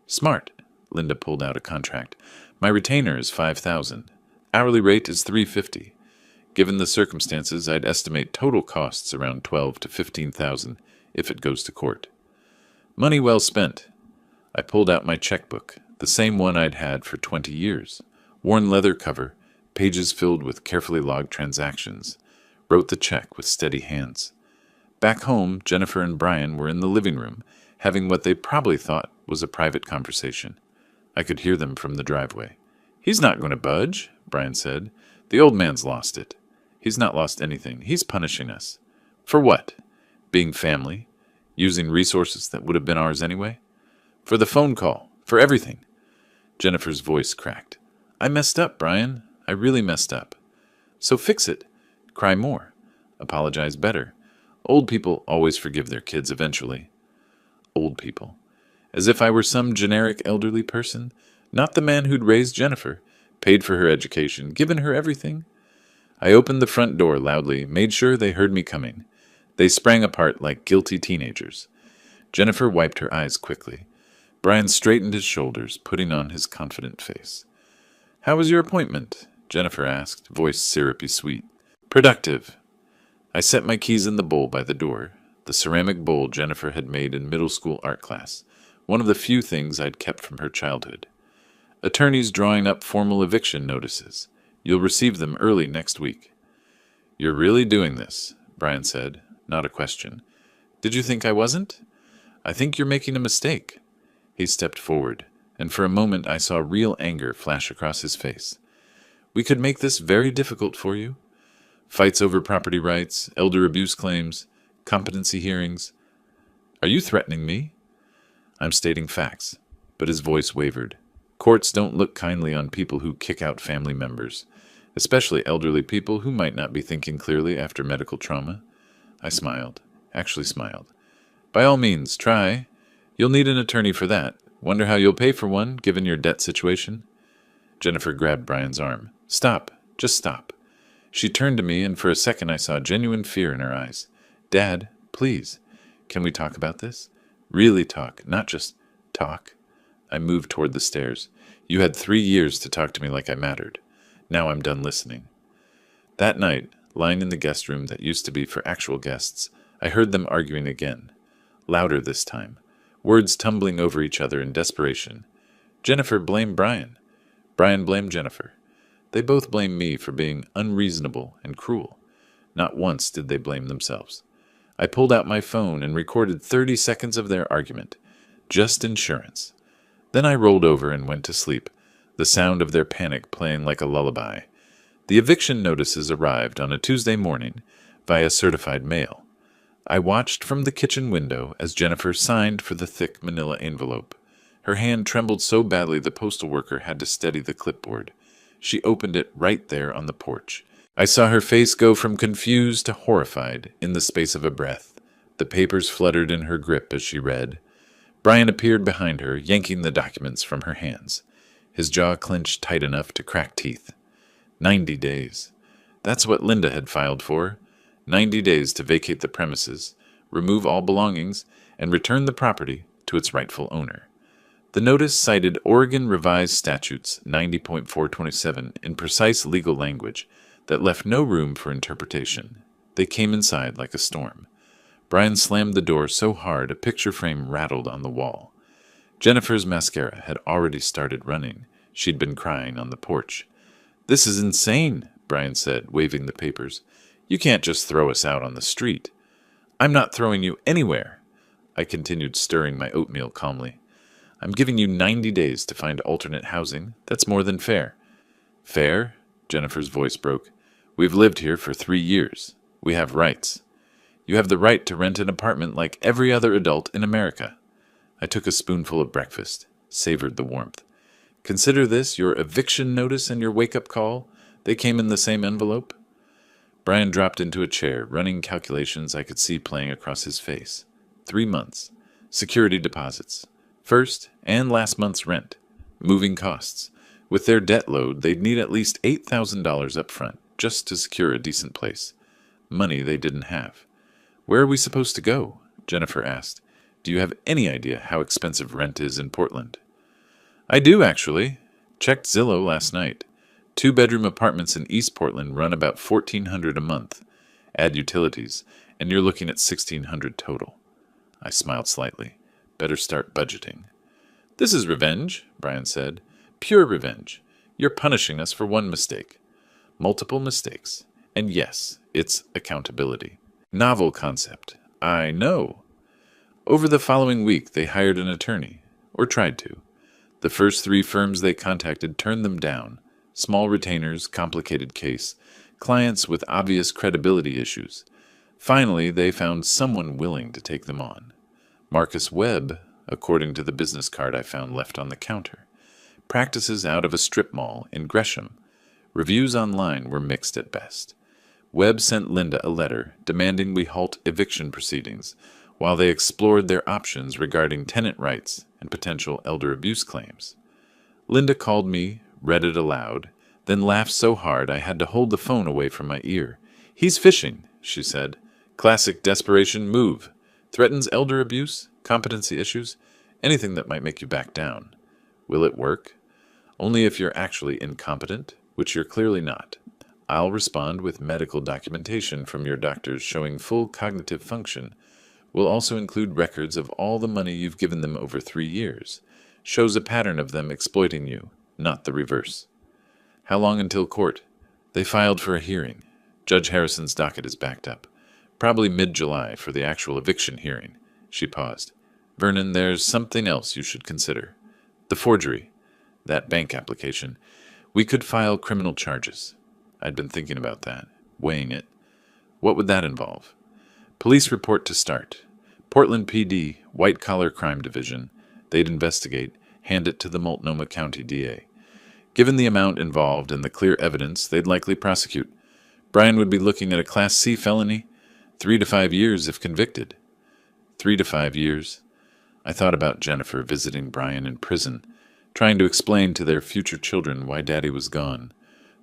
Smart. Linda pulled out a contract. My retainer is $5,000. Hourly rate is $350. Given the circumstances, I'd estimate total costs around $12,000 to $15,000 if it goes to court. Money well spent. I pulled out my checkbook, the same one I'd had for 20 years. Worn leather cover, pages filled with carefully logged transactions. Wrote the check with steady hands. Back home, Jennifer and Brian were in the living room, having what they probably thought was a private conversation. I could hear them from the driveway. He's not going to budge, Brian said. The old man's lost it. He's not lost anything. He's punishing us. For what? Being family? Using resources that would have been ours anyway? For the phone call. For everything. Jennifer's voice cracked. I messed up, Brian. I really messed up. So fix it. Cry more. Apologize better. Old people always forgive their kids eventually. Old people. As if I were some generic elderly person, not the man who'd raised Jennifer, paid for her education, given her everything. I opened the front door loudly, made sure they heard me coming. They sprang apart like guilty teenagers. Jennifer wiped her eyes quickly. Brian straightened his shoulders, putting on his confident face. How was your appointment? Jennifer asked, voice syrupy sweet. Productive. I set my keys in the bowl by the door, the ceramic bowl Jennifer had made in middle school art class, one of the few things I'd kept from her childhood. Attorneys drawing up formal eviction notices. You'll receive them early next week. You're really doing this, Brian said, not a question. Did you think I wasn't? I think you're making a mistake. He stepped forward, and for a moment I saw real anger flash across his face. We could make this very difficult for you. Fights over property rights, elder abuse claims, competency hearings. Are you threatening me? I'm stating facts, but his voice wavered. Courts don't look kindly on people who kick out family members, especially elderly people who might not be thinking clearly after medical trauma. I smiled, actually smiled. By all means, try. You'll need an attorney for that. Wonder how you'll pay for one, given your debt situation? Jennifer grabbed Brian's arm. Stop. Just stop. She turned to me, and for a second I saw genuine fear in her eyes. Dad, please. Can we talk about this? Really talk, not just talk. I moved toward the stairs. You had 3 years to talk to me like I mattered. Now I'm done listening. That night, lying in the guest room that used to be for actual guests, I heard them arguing again. Louder this time. Words tumbling over each other in desperation. Jennifer blamed Brian. Brian blamed Jennifer. They both blamed me for being unreasonable and cruel. Not once did they blame themselves. I pulled out my phone and recorded 30 seconds of their argument. Just insurance. Then I rolled over and went to sleep, the sound of their panic playing like a lullaby. The eviction notices arrived on a Tuesday morning via certified mail. I watched from the kitchen window as Jennifer signed for the thick manila envelope. Her hand trembled so badly the postal worker had to steady the clipboard. She opened it right there on the porch. I saw her face go from confused to horrified in the space of a breath. The papers fluttered in her grip as she read. Brian appeared behind her, yanking the documents from her hands. His jaw clenched tight enough to crack teeth. 90 days. That's what Linda had filed for. 90 days to vacate the premises, remove all belongings, and return the property to its rightful owner. The notice cited Oregon Revised Statutes 90.427 in precise legal language that left no room for interpretation. They came inside like a storm. Brian slammed the door so hard a picture frame rattled on the wall. Jennifer's mascara had already started running. She'd been crying on the porch. This is insane, Brian said, waving the papers. You can't just throw us out on the street. I'm not throwing you anywhere. I continued stirring my oatmeal calmly. I'm giving you 90 days to find alternate housing. That's more than fair. Fair? Jennifer's voice broke. We've lived here for 3 years. We have rights. You have the right to rent an apartment like every other adult in America. I took a spoonful of breakfast, savored the warmth. Consider this your eviction notice and your wake-up call. They came in the same envelope. Brian dropped into a chair, running calculations I could see playing across his face. 3 months. Security deposits. First and last month's rent. Moving costs. With their debt load, they'd need at least $8,000 up front just to secure a decent place. Money they didn't have. Where are we supposed to go? Jennifer asked. Do you have any idea how expensive rent is in Portland? I do, actually. Checked Zillow last night. 2-bedroom apartments in East Portland run about $1,400 a month. Add utilities, and you're looking at $1,600 total. I smiled slightly. Better start budgeting. This is revenge, Brian said. Pure revenge. You're punishing us for one mistake. Multiple mistakes. And yes, it's accountability. Novel concept. I know. Over the following week, they hired an attorney, or tried to. The first 3 firms they contacted turned them down. Small retainers, complicated case, clients with obvious credibility issues. Finally, they found someone willing to take them on. Marcus Webb, according to the business card I found left on the counter, practices out of a strip mall in Gresham. Reviews online were mixed at best. Webb sent Linda a letter demanding we halt eviction proceedings while they explored their options regarding tenant rights and potential elder abuse claims. Linda called me, read it aloud, then laughed so hard I had to hold the phone away from my ear. "He's fishing," she said. "Classic desperation move. Threatens elder abuse, competency issues, anything that might make you back down. Will it work? Only if you're actually incompetent, which you're clearly not. I'll respond with medical documentation from your doctors showing full cognitive function. We'll also include records of all the money you've given them over 3 years. Shows a pattern of them exploiting you, not the reverse." "How long until court?" "They filed for a hearing. Judge Harrison's docket is backed up. Probably mid-July for the actual eviction hearing." She paused. "Vernon, there's something else you should consider. The forgery. That bank application. We could file criminal charges." I'd been thinking about that, weighing it. What would that involve? Police report to start. Portland PD, White-Collar Crime Division. They'd investigate, hand it to the Multnomah County DA. Given the amount involved and the clear evidence, they'd likely prosecute. Brian would be looking at a Class C felony, 3 to 5 years if convicted. 3 to 5 years. I thought about Jennifer visiting Brian in prison, trying to explain to their future children why Daddy was gone.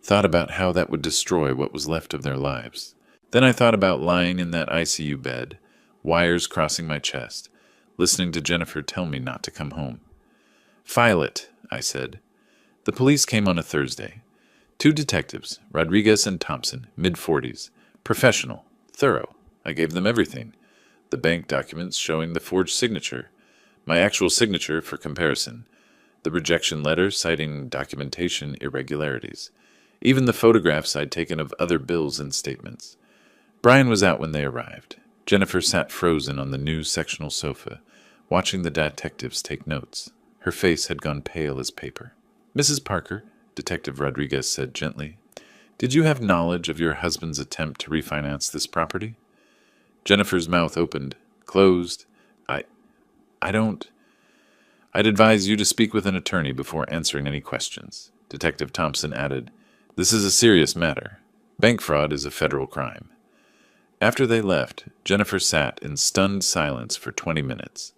Thought about how that would destroy what was left of their lives. Then I thought about lying in that ICU bed, wires crossing my chest, listening to Jennifer tell me not to come home. "File it," I said. The police came on a Thursday. 2 detectives, Rodriguez and Thompson, mid-40s. Professional, thorough. I gave them everything. The bank documents showing the forged signature. My actual signature for comparison. The rejection letter citing documentation irregularities. Even the photographs I'd taken of other bills and statements. Brian was out when they arrived. Jennifer sat frozen on the new sectional sofa, watching the detectives take notes. Her face had gone pale as paper. "Mrs. Parker," Detective Rodriguez said gently, "did you have knowledge of your husband's attempt to refinance this property?" Jennifer's mouth opened, closed. I don't... I'd advise you to speak with an attorney before answering any questions." Detective Thompson added, "This is a serious matter. Bank fraud is a federal crime." After they left, Jennifer sat in stunned silence for 20 minutes.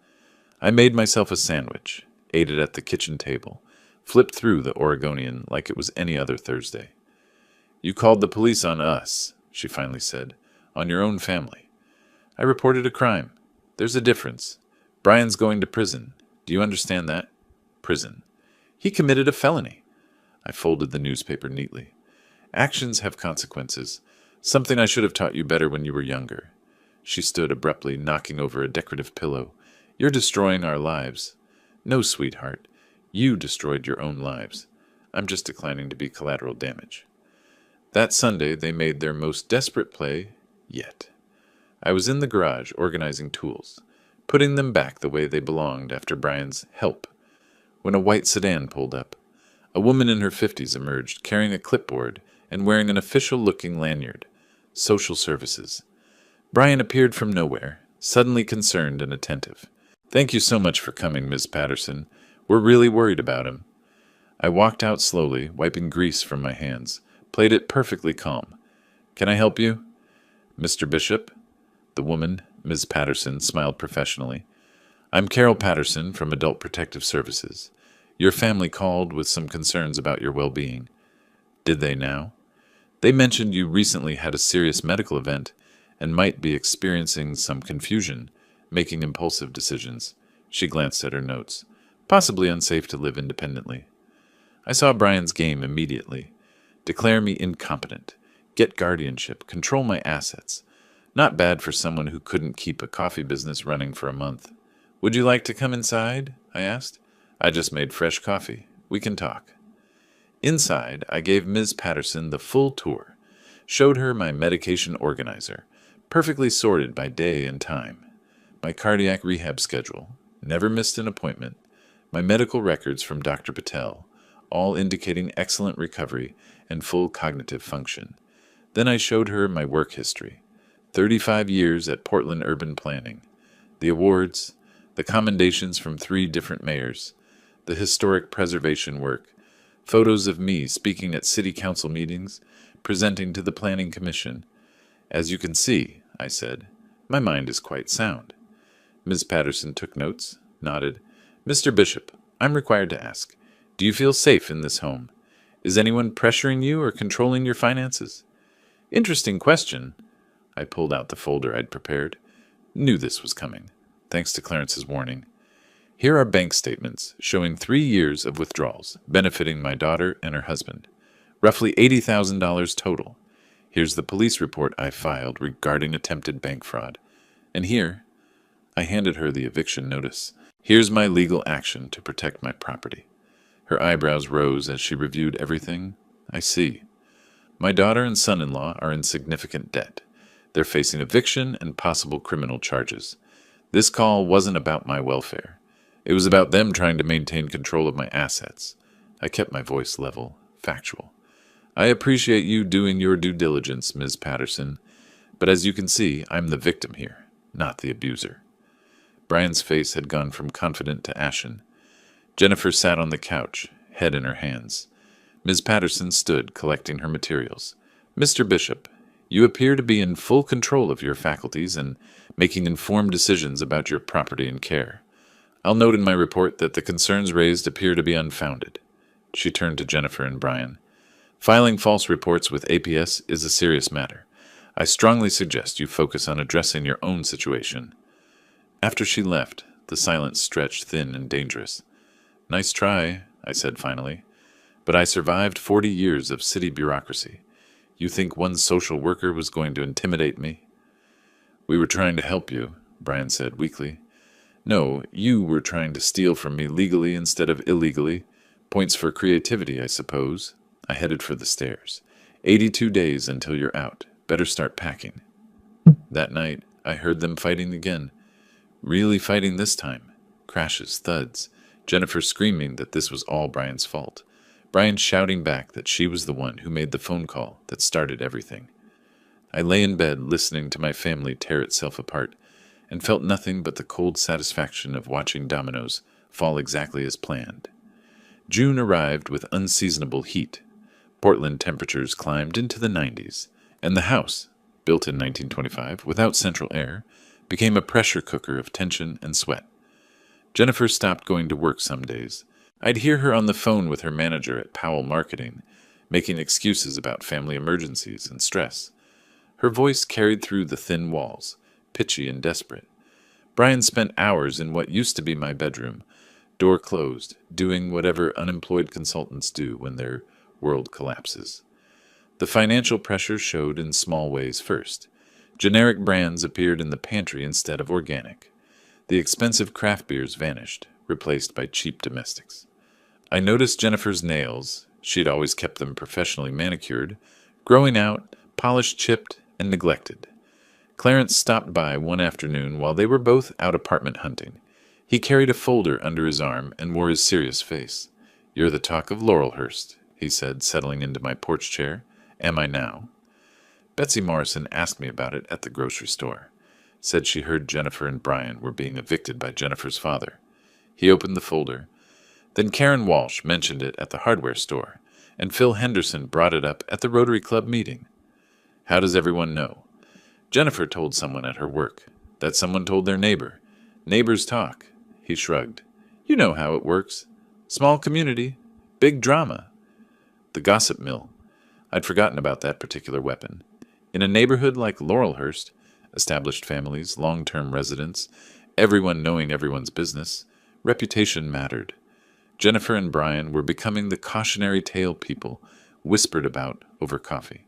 I made myself a sandwich, ate it at the kitchen table, flipped through the Oregonian like it was any other Thursday. "You called the police on us," she finally said, "on your own family." "I reported a crime. There's a difference. Brian's going to prison. Do you understand that? Prison. He committed a felony." I folded the newspaper neatly. "Actions have consequences. Something I should have taught you better when you were younger." She stood abruptly, knocking over a decorative pillow. "You're destroying our lives." "No, sweetheart. You destroyed your own lives. I'm just declining to be collateral damage." That Sunday, they made their most desperate play yet. I was in the garage organizing tools, putting them back the way they belonged after Brian's help, when a white sedan pulled up. A woman in her 50s emerged, carrying a clipboard and wearing an official-looking lanyard. Social Services. Brian appeared from nowhere, suddenly concerned and attentive. "Thank you so much for coming, Miss Patterson. We're really worried about him." I walked out slowly, wiping grease from my hands, played it perfectly calm. "Can I help you?" "Mr. Bishop?" The woman, Ms. Patterson, smiled professionally. "I'm Carol Patterson from Adult Protective Services. Your family called with some concerns about your well-being." "Did they now?" "They mentioned you recently had a serious medical event and might be experiencing some confusion, making impulsive decisions." She glanced at her notes. "Possibly unsafe to live independently." I saw Brian's game immediately. Declare me incompetent. Get guardianship. Control my assets. Not bad for someone who couldn't keep a coffee business running for a month. "Would you like to come inside?" I asked. "I just made fresh coffee. We can talk." Inside, I gave Ms. Patterson the full tour, showed her my medication organizer, perfectly sorted by day and time, my cardiac rehab schedule, never missed an appointment, my medical records from Dr. Patel, all indicating excellent recovery and full cognitive function. Then I showed her my work history. 35 years at Portland Urban Planning. The awards, the commendations from 3 different mayors, the historic preservation work, photos of me speaking at city council meetings, presenting to the Planning Commission. As you can see, I said, my mind is quite sound. Ms. Patterson took notes, nodded. Mr. Bishop, I'm required to ask, do you feel safe in this home? Is anyone pressuring you or controlling your finances? Interesting question. I pulled out the folder I'd prepared. Knew this was coming, thanks to Clarence's warning. Here are bank statements showing 3 years of withdrawals, benefiting my daughter and her husband. Roughly $80,000 total. Here's the police report I filed regarding attempted bank fraud. And here, I handed her the eviction notice. Here's my legal action to protect my property. Her eyebrows rose as she reviewed everything. I see. My daughter and son-in-law are in significant debt. They're facing eviction and possible criminal charges. This call wasn't about my welfare. It was about them trying to maintain control of my assets. I kept my voice level, factual. I appreciate you doing your due diligence, Ms. Patterson, but as you can see, I'm the victim here, not the abuser. Brian's face had gone from confident to ashen. Jennifer sat on the couch, head in her hands. Ms. Patterson stood, collecting her materials. Mr. Bishop, you appear to be in full control of your faculties and making informed decisions about your property and care. I'll note in my report that the concerns raised appear to be unfounded. She turned to Jennifer and Brian. Filing false reports with APS is a serious matter. I strongly suggest you focus on addressing your own situation. After she left, the silence stretched thin and dangerous. Nice try, I said finally. But I survived 40 years of city bureaucracy. You think one social worker was going to intimidate me? We were trying to help you, Brian said weakly. No, you were trying to steal from me legally instead of illegally. Points for creativity, I suppose. I headed for the stairs. 82 days until you're out. Better start packing. That night, I heard them fighting again. Really fighting this time. Crashes, thuds. Jennifer screaming that this was all Brian's fault. Brian shouting back that she was the one who made the phone call that started everything. I lay in bed listening to my family tear itself apart and felt nothing but the cold satisfaction of watching dominoes fall exactly as planned. June arrived with unseasonable heat. Portland temperatures climbed into the 90s, and the house, built in 1925 without central air, became a pressure cooker of tension and sweat. Jennifer stopped going to work some days. I'd hear her on the phone with her manager at Powell Marketing, making excuses about family emergencies and stress. Her voice carried through the thin walls, pitchy and desperate. Brian spent hours in what used to be my bedroom, door closed, doing whatever unemployed consultants do when their world collapses. The financial pressure showed in small ways first. Generic brands appeared in the pantry instead of organic. The expensive craft beers vanished, replaced by cheap domestics. I noticed Jennifer's nails, she'd always kept them professionally manicured, growing out, polished, chipped, and neglected. Clarence stopped by one afternoon while they were both out apartment hunting. He carried a folder under his arm and wore his serious face. "You're the talk of Laurelhurst," he said, settling into my porch chair. "Am I now?" Betsy Morrison asked me about it at the grocery store. Said she heard Jennifer and Brian were being evicted by Jennifer's father. He opened the folder. Then Karen Walsh mentioned it at the hardware store, and Phil Henderson brought it up at the Rotary Club meeting. How does everyone know? Jennifer told someone at her work. That someone told their neighbor. Neighbors talk. He shrugged. You know how it works. Small community. Big drama. The gossip mill. I'd forgotten about that particular weapon. In a neighborhood like Laurelhurst, established families, long-term residents, everyone knowing everyone's business, reputation mattered. Jennifer and Brian were becoming the cautionary tale people whispered about over coffee.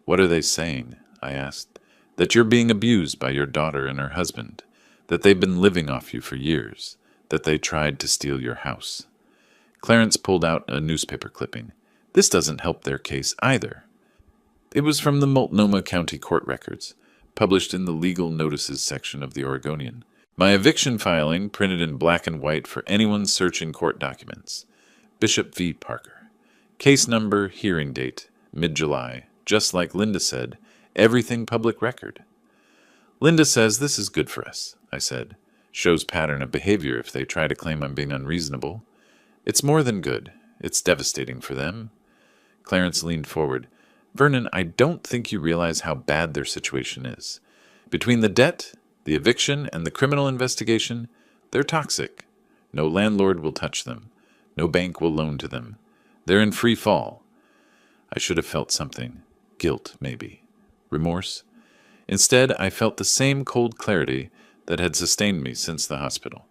What are they saying? I asked. That you're being abused by your daughter and her husband, that they've been living off you for years, that they tried to steal your house. Clarence pulled out a newspaper clipping. This doesn't help their case either. It was from the Multnomah County Court records, published in the legal notices section of the Oregonian. My eviction filing printed in black and white for anyone searching court documents. Bishop v. Parker. Case number, hearing date, mid-July. Just like Linda said, everything public record. Linda says this is good for us, I said. Shows pattern of behavior if they try to claim I'm being unreasonable. It's more than good. It's devastating for them. Clarence leaned forward. Vernon, I don't think you realize how bad their situation is. Between the debt, the eviction, and the criminal investigation, they're toxic. No landlord will touch them. No bank will loan to them. They're in free fall. I should have felt something. Guilt, maybe. Remorse. Instead, I felt the same cold clarity that had sustained me since the hospital.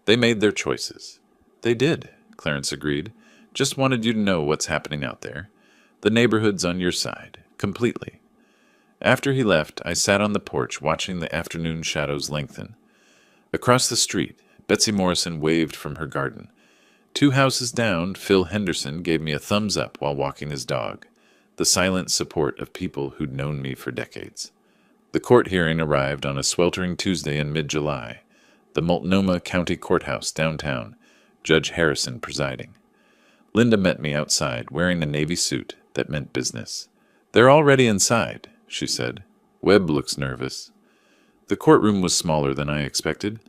They made their choices. They did, Clarence agreed. Just wanted you to know what's happening out there. The neighborhood's on your side, completely. After he left, I sat on the porch watching the afternoon shadows lengthen. Across the street, Betsy Morrison waved from her garden. 2 houses down, Phil Henderson gave me a thumbs up while walking his dog, the silent support of people who'd known me for decades. The court hearing arrived on a sweltering Tuesday in mid-July, the Multnomah County Courthouse downtown, Judge Harrison presiding. Linda met me outside, wearing a navy suit that meant business. They're already inside, she said. Webb looks nervous. The courtroom was smaller than I expected.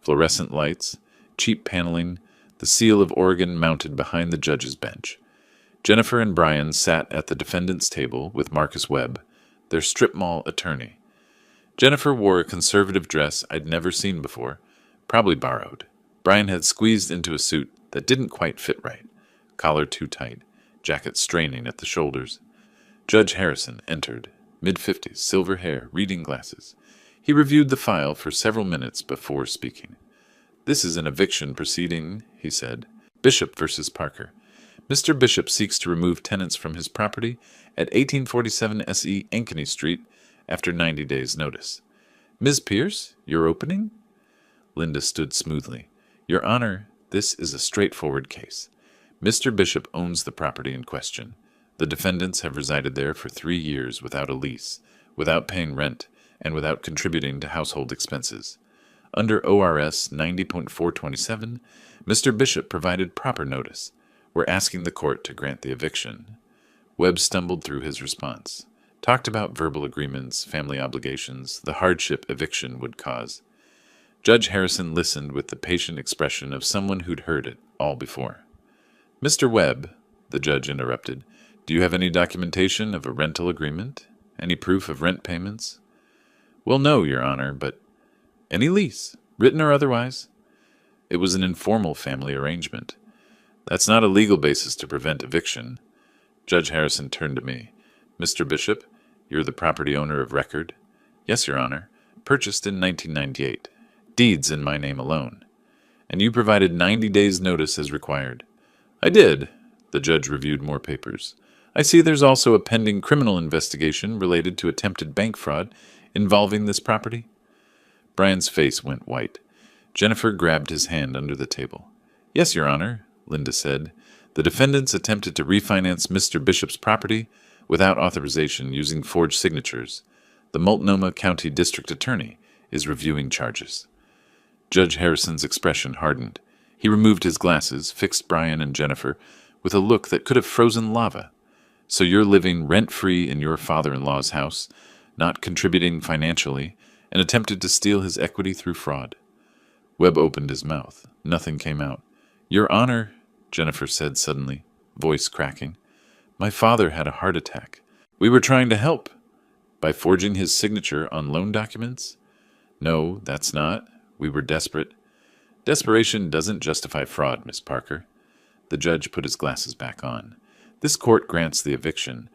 Fluorescent lights, cheap paneling, the seal of Oregon mounted behind the judge's bench. Jennifer and Brian sat at the defendant's table with Marcus Webb, their strip mall attorney. Jennifer wore a conservative dress I'd never seen before, probably borrowed. Brian had squeezed into a suit that didn't quite fit right, collar too tight, jacket straining at the shoulders. Judge Harrison entered, mid-50s, silver hair, reading glasses. He reviewed the file for several minutes before speaking. This is an eviction proceeding, he said. Bishop versus Parker. Mr. Bishop seeks to remove tenants from his property at 1847 S.E. Ankeny Street after 90 days' notice. Ms. Pierce, your opening? Linda stood smoothly. Your Honor, this is a straightforward case. Mr. Bishop owns the property in question. The defendants have resided there for 3 years without a lease, without paying rent, and without contributing to household expenses. Under ORS 90.427, Mr. Bishop provided proper notice. We're asking the court to grant the eviction. Webb stumbled through his response. Talked about verbal agreements, family obligations, the hardship eviction would cause. Judge Harrison listened with the patient expression of someone who'd heard it all before. Mr. Webb, the judge interrupted, do you have any documentation of a rental agreement? Any proof of rent payments? Well, no, Your Honor, but any lease, written or otherwise? It was an informal family arrangement. That's not a legal basis to prevent eviction. Judge Harrison turned to me. Mr. Bishop, you're the property owner of record? Yes, Your Honor. Purchased in 1998. Deeds in my name alone. And you provided 90 days' notice as required. I did. The judge reviewed more papers. I see there's also a pending criminal investigation related to attempted bank fraud involving this property. Brian's face went white. Jennifer grabbed his hand under the table. Yes, Your Honor, Linda said. The defendants attempted to refinance Mr. Bishop's property without authorization using forged signatures. The Multnomah County District Attorney is reviewing charges. Judge Harrison's expression hardened. He removed his glasses, fixed Brian and Jennifer with a look that could have frozen lava. So you're living rent-free in your father-in-law's house, not contributing financially, and attempted to steal his equity through fraud. Webb opened his mouth. Nothing came out. Your Honor, Jennifer said suddenly, voice cracking, my father had a heart attack. We were trying to help. By forging his signature on loan documents? No, that's not. We were desperate. Desperation doesn't justify fraud, Miss Parker. The judge put his glasses back on. This court grants the eviction.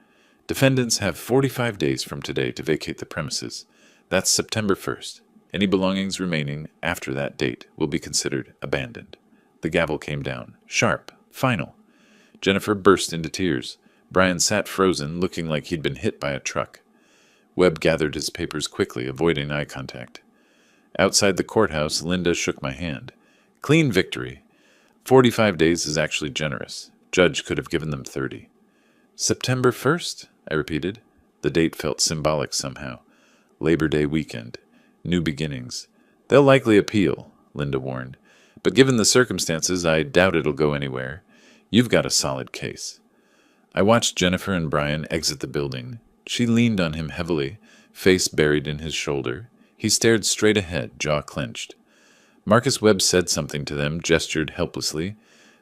Defendants have 45 days from today to vacate the premises. That's September 1st. Any belongings remaining after that date will be considered abandoned. The gavel came down. Sharp. Final. Jennifer burst into tears. Brian sat frozen, looking like he'd been hit by a truck. Webb gathered his papers quickly, avoiding eye contact. Outside the courthouse, Linda shook my hand. Clean victory. 45 days is actually generous. Judge could have given them 30. September 1st? I repeated. The date felt symbolic somehow. Labor Day weekend. New beginnings. They'll likely appeal, Linda warned. But given the circumstances, I doubt it'll go anywhere. You've got a solid case. I watched Jennifer and Brian exit the building. She leaned on him heavily, face buried in his shoulder. He stared straight ahead, jaw clenched. Marcus Webb said something to them, gestured helplessly,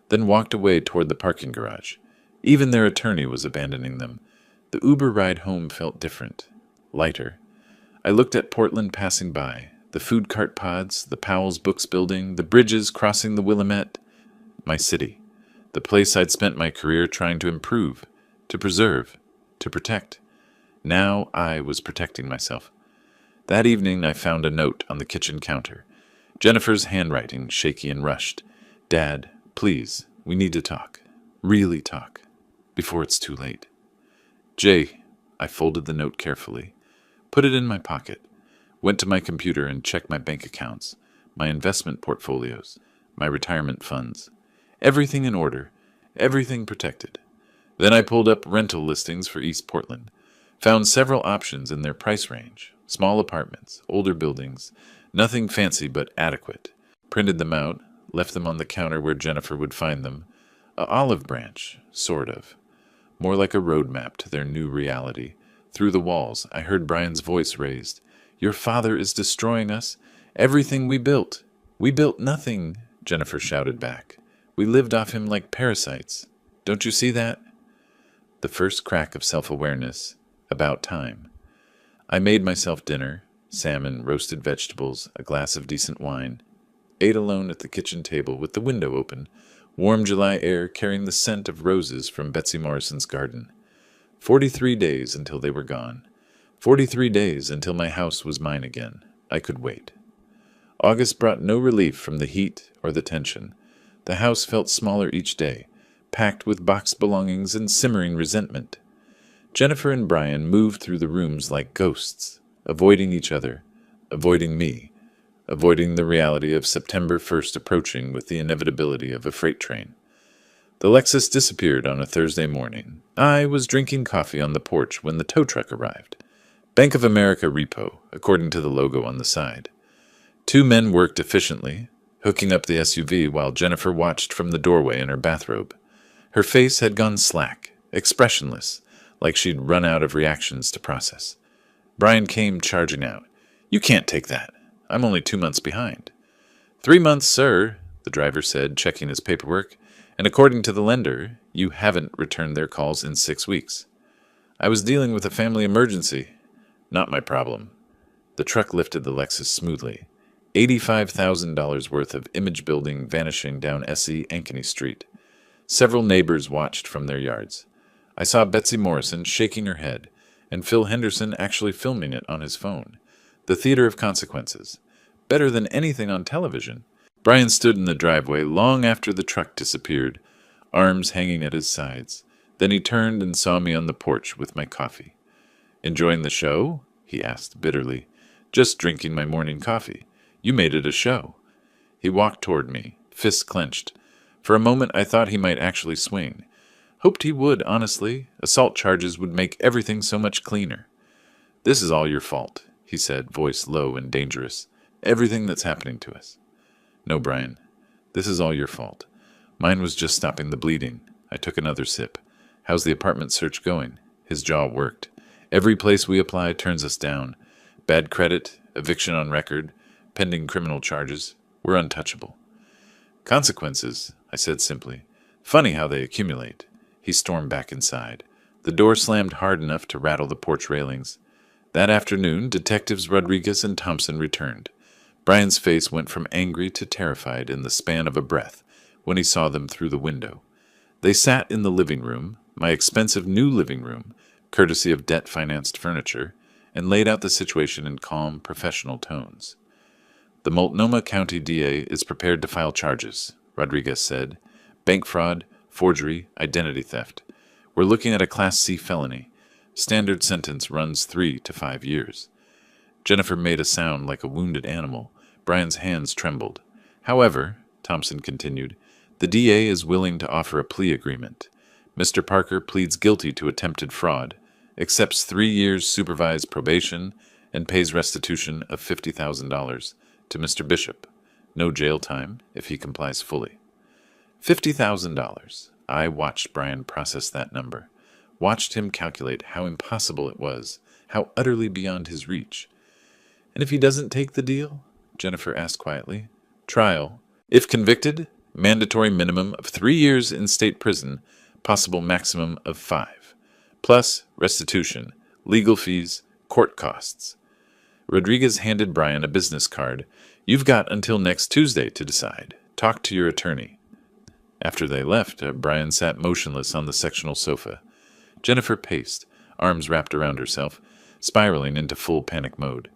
then walked away toward the parking garage. Even their attorney was abandoning them. The Uber ride home felt different, lighter. I looked at Portland passing by, the food cart pods, the Powell's Books building, the bridges crossing the Willamette. My city, the place I'd spent my career trying to improve, to preserve, to protect. Now I was protecting myself. That evening I found a note on the kitchen counter. Jennifer's handwriting, shaky and rushed. Dad, please, we need to talk. Really talk. Before it's too late. Jay, I folded the note carefully, put it in my pocket, went to my computer and checked my bank accounts, my investment portfolios, my retirement funds. Everything in order, everything protected. Then I pulled up rental listings for East Portland, found several options in their price range, small apartments, older buildings, nothing fancy but adequate. Printed them out, left them on the counter where Jennifer would find them. A olive branch, sort of. More like a roadmap to their new reality. Through the walls, I heard Brian's voice raised. Your father is destroying us. Everything we built. We built nothing, Jennifer shouted back. We lived off him like parasites. Don't you see that? The first crack of self-awareness. About time. I made myself dinner, salmon, roasted vegetables, a glass of decent wine. Ate alone at the kitchen table with the window open, warm July air carrying the scent of roses from Betsy Morrison's garden. 43 days until they were gone. 43 days until my house was mine again. I could wait. August brought no relief from the heat or the tension. The house felt smaller each day, packed with boxed belongings and simmering resentment. Jennifer and Brian moved through the rooms like ghosts, avoiding each other, avoiding me, avoiding the reality of September 1st approaching with the inevitability of a freight train. The Lexus disappeared on a Thursday morning. I was drinking coffee on the porch when the tow truck arrived. Bank of America repo, according to the logo on the side. Two men worked efficiently, hooking up the SUV while Jennifer watched from the doorway in her bathrobe. Her face had gone slack, expressionless, like she'd run out of reactions to process. Brian came charging out. You can't take that. I'm only 2 months behind. 3 months, sir, the driver said, checking his paperwork, and according to the lender, you haven't returned their calls in 6 weeks. I was dealing with a family emergency. Not my problem. The truck lifted the Lexus smoothly. $85,000 worth of image building vanishing down S.E. Ankeny Street. Several neighbors watched from their yards. I saw Betsy Morrison shaking her head, and Phil Henderson actually filming it on his phone. The theater of consequences. Better than anything on television. Brian stood in the driveway long after the truck disappeared, arms hanging at his sides. Then he turned and saw me on the porch with my coffee. Enjoying the show? He asked bitterly. Just drinking my morning coffee. You made it a show. He walked toward me, fists clenched. For a moment I thought he might actually swing. Hoped he would, honestly. Assault charges would make everything so much cleaner. This is all your fault, he said, voice low and dangerous. Everything that's happening to us. No, Brian. This is all your fault. Mine was just stopping the bleeding. I took another sip. How's the apartment search going? His jaw worked. Every place we apply turns us down. Bad credit, eviction on record, pending criminal charges. We're untouchable. Consequences, I said simply. Funny how they accumulate. He stormed back inside. The door slammed hard enough to rattle the porch railings. That afternoon, Detectives Rodriguez and Thompson returned. Brian's face went from angry to terrified in the span of a breath when he saw them through the window. They sat in the living room, my expensive new living room, courtesy of debt-financed furniture, and laid out the situation in calm, professional tones. The Multnomah County DA is prepared to file charges, Rodriguez said. Bank fraud, forgery, identity theft. We're looking at a Class C felony. Standard sentence runs 3 to 5 years. Jennifer made a sound like a wounded animal. Brian's hands trembled. However, Thompson continued, the DA is willing to offer a plea agreement. Mr. Parker pleads guilty to attempted fraud, accepts 3 years supervised probation, and pays restitution of $50,000 to Mr. Bishop. No jail time if he complies fully. $50,000. I watched Brian process that number, watched him calculate how impossible it was, how utterly beyond his reach. And if he doesn't take the deal? Jennifer asked quietly. Trial. If convicted, mandatory minimum of 3 years in state prison, possible maximum of 5. Plus restitution, legal fees, court costs. Rodriguez handed Brian a business card. You've got until next Tuesday to decide. Talk to your attorney. After they left, Brian sat motionless on the sectional sofa. Jennifer paced, arms wrapped around herself, spiraling into full panic mode.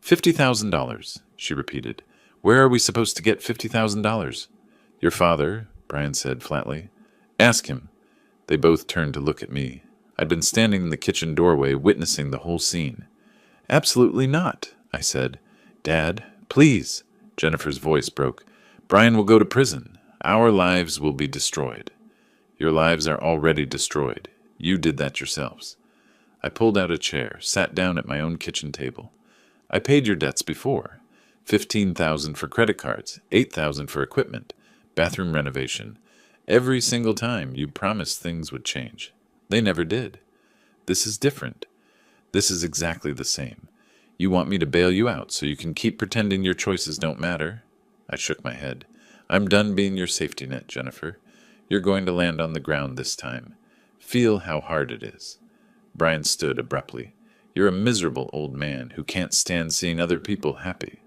$50,000, she repeated. Where are we supposed to get $50,000? Your father, Brian said flatly. Ask him. They both turned to look at me. I'd been standing in the kitchen doorway witnessing the whole scene. Absolutely not, I said. Dad, please. Jennifer's voice broke. Brian will go to prison. Our lives will be destroyed. Your lives are already destroyed. You did that yourselves. I pulled out a chair, sat down at my own kitchen table. I paid your debts before. $15,000 for credit cards, $8,000 for equipment, bathroom renovation. Every single time you promised things would change. They never did. This is different. This is exactly the same. You want me to bail you out so you can keep pretending your choices don't matter? I shook my head. I'm done being your safety net, Jennifer. You're going to land on the ground this time. Feel how hard it is. Brian stood abruptly. You're a miserable old man who can't stand seeing other people happy.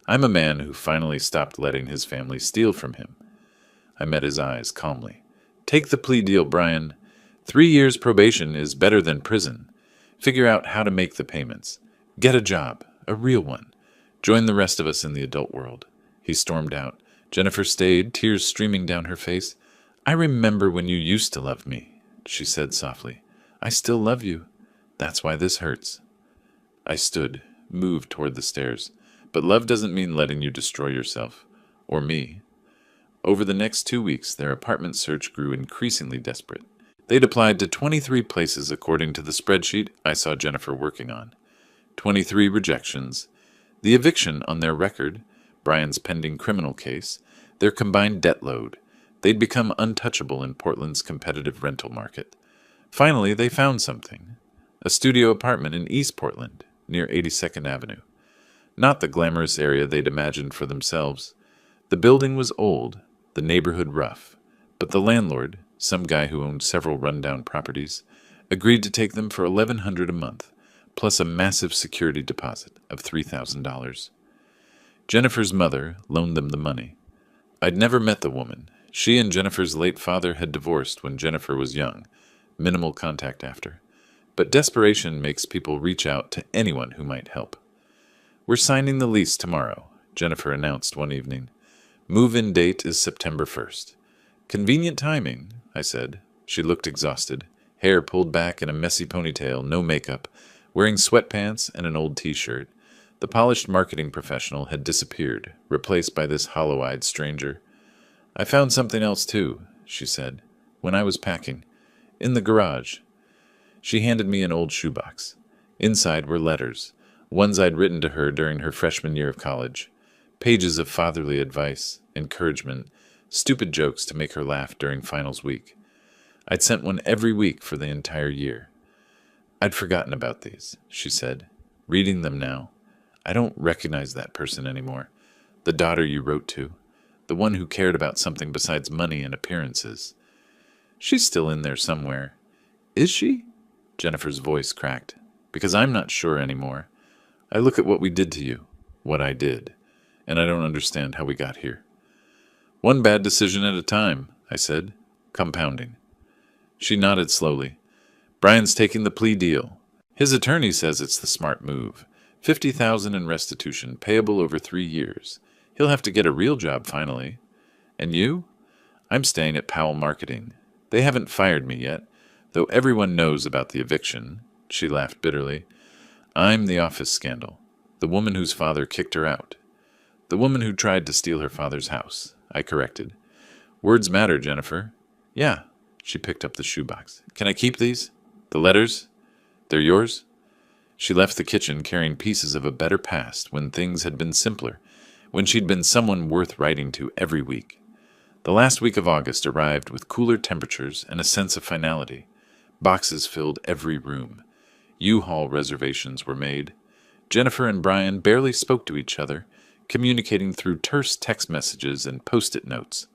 I'm a man who finally stopped letting his family steal from him. I met his eyes calmly. Take the plea deal, Brian. 3 years probation is better than prison. Figure out how to make the payments. Get a job, a real one. Join the rest of us in the adult world. He stormed out. Jennifer stayed, tears streaming down her face. I remember when you used to love me, she said softly. I still love you. That's why this hurts. I stood, moved toward the stairs. But love doesn't mean letting you destroy yourself. Or me. Over the next 2 weeks, their apartment search grew increasingly desperate. They'd applied to 23 places according to the spreadsheet I saw Jennifer working on. 23 rejections. The eviction on their record, Brian's pending criminal case, their combined debt load. They'd become untouchable in Portland's competitive rental market. Finally, they found something. A studio apartment in East Portland, near 82nd Avenue. Not the glamorous area they'd imagined for themselves. The building was old, the neighborhood rough, but the landlord, some guy who owned several rundown properties, agreed to take them for $1,100 a month, plus a massive security deposit of $3,000. Jennifer's mother loaned them the money. I'd never met the woman. She and Jennifer's late father had divorced when Jennifer was young, minimal contact after. But desperation makes people reach out to anyone who might help. We're signing the lease tomorrow, Jennifer announced one evening. Move-in date is September 1st. Convenient timing, I said. She looked exhausted, hair pulled back in a messy ponytail, no makeup, wearing sweatpants and an old t-shirt. The polished marketing professional had disappeared, replaced by this hollow-eyed stranger. I found something else too, she said, when I was packing. In the garage. She handed me an old shoebox. Inside were letters, ones I'd written to her during her freshman year of college. Pages of fatherly advice, encouragement, stupid jokes to make her laugh during finals week. I'd sent one every week for the entire year. I'd forgotten about these, she said. Reading them now, I don't recognize that person anymore. The daughter you wrote to. The one who cared about something besides money and appearances. She's still in there somewhere. Is she? Jennifer's voice cracked. Because I'm not sure anymore. I look at what we did to you, what I did, and I don't understand how we got here. One bad decision at a time, I said, compounding. She nodded slowly. Brian's taking the plea deal. His attorney says it's the smart move. $50,000 in restitution, payable over 3 years. He'll have to get a real job finally. And you? I'm staying at Powell Marketing. They haven't fired me yet, though everyone knows about the eviction. She laughed bitterly. I'm the office scandal. The woman whose father kicked her out. The woman who tried to steal her father's house, I corrected. Words matter, Jennifer. Yeah. She picked up the shoebox. Can I keep these? The letters? They're yours? She left the kitchen carrying pieces of a better past when things had been simpler, when she'd been someone worth writing to every week. The last week of August arrived with cooler temperatures and a sense of finality. Boxes filled every room. U-Haul reservations were made. Jennifer and Brian barely spoke to each other, communicating through terse text messages and post-it notes.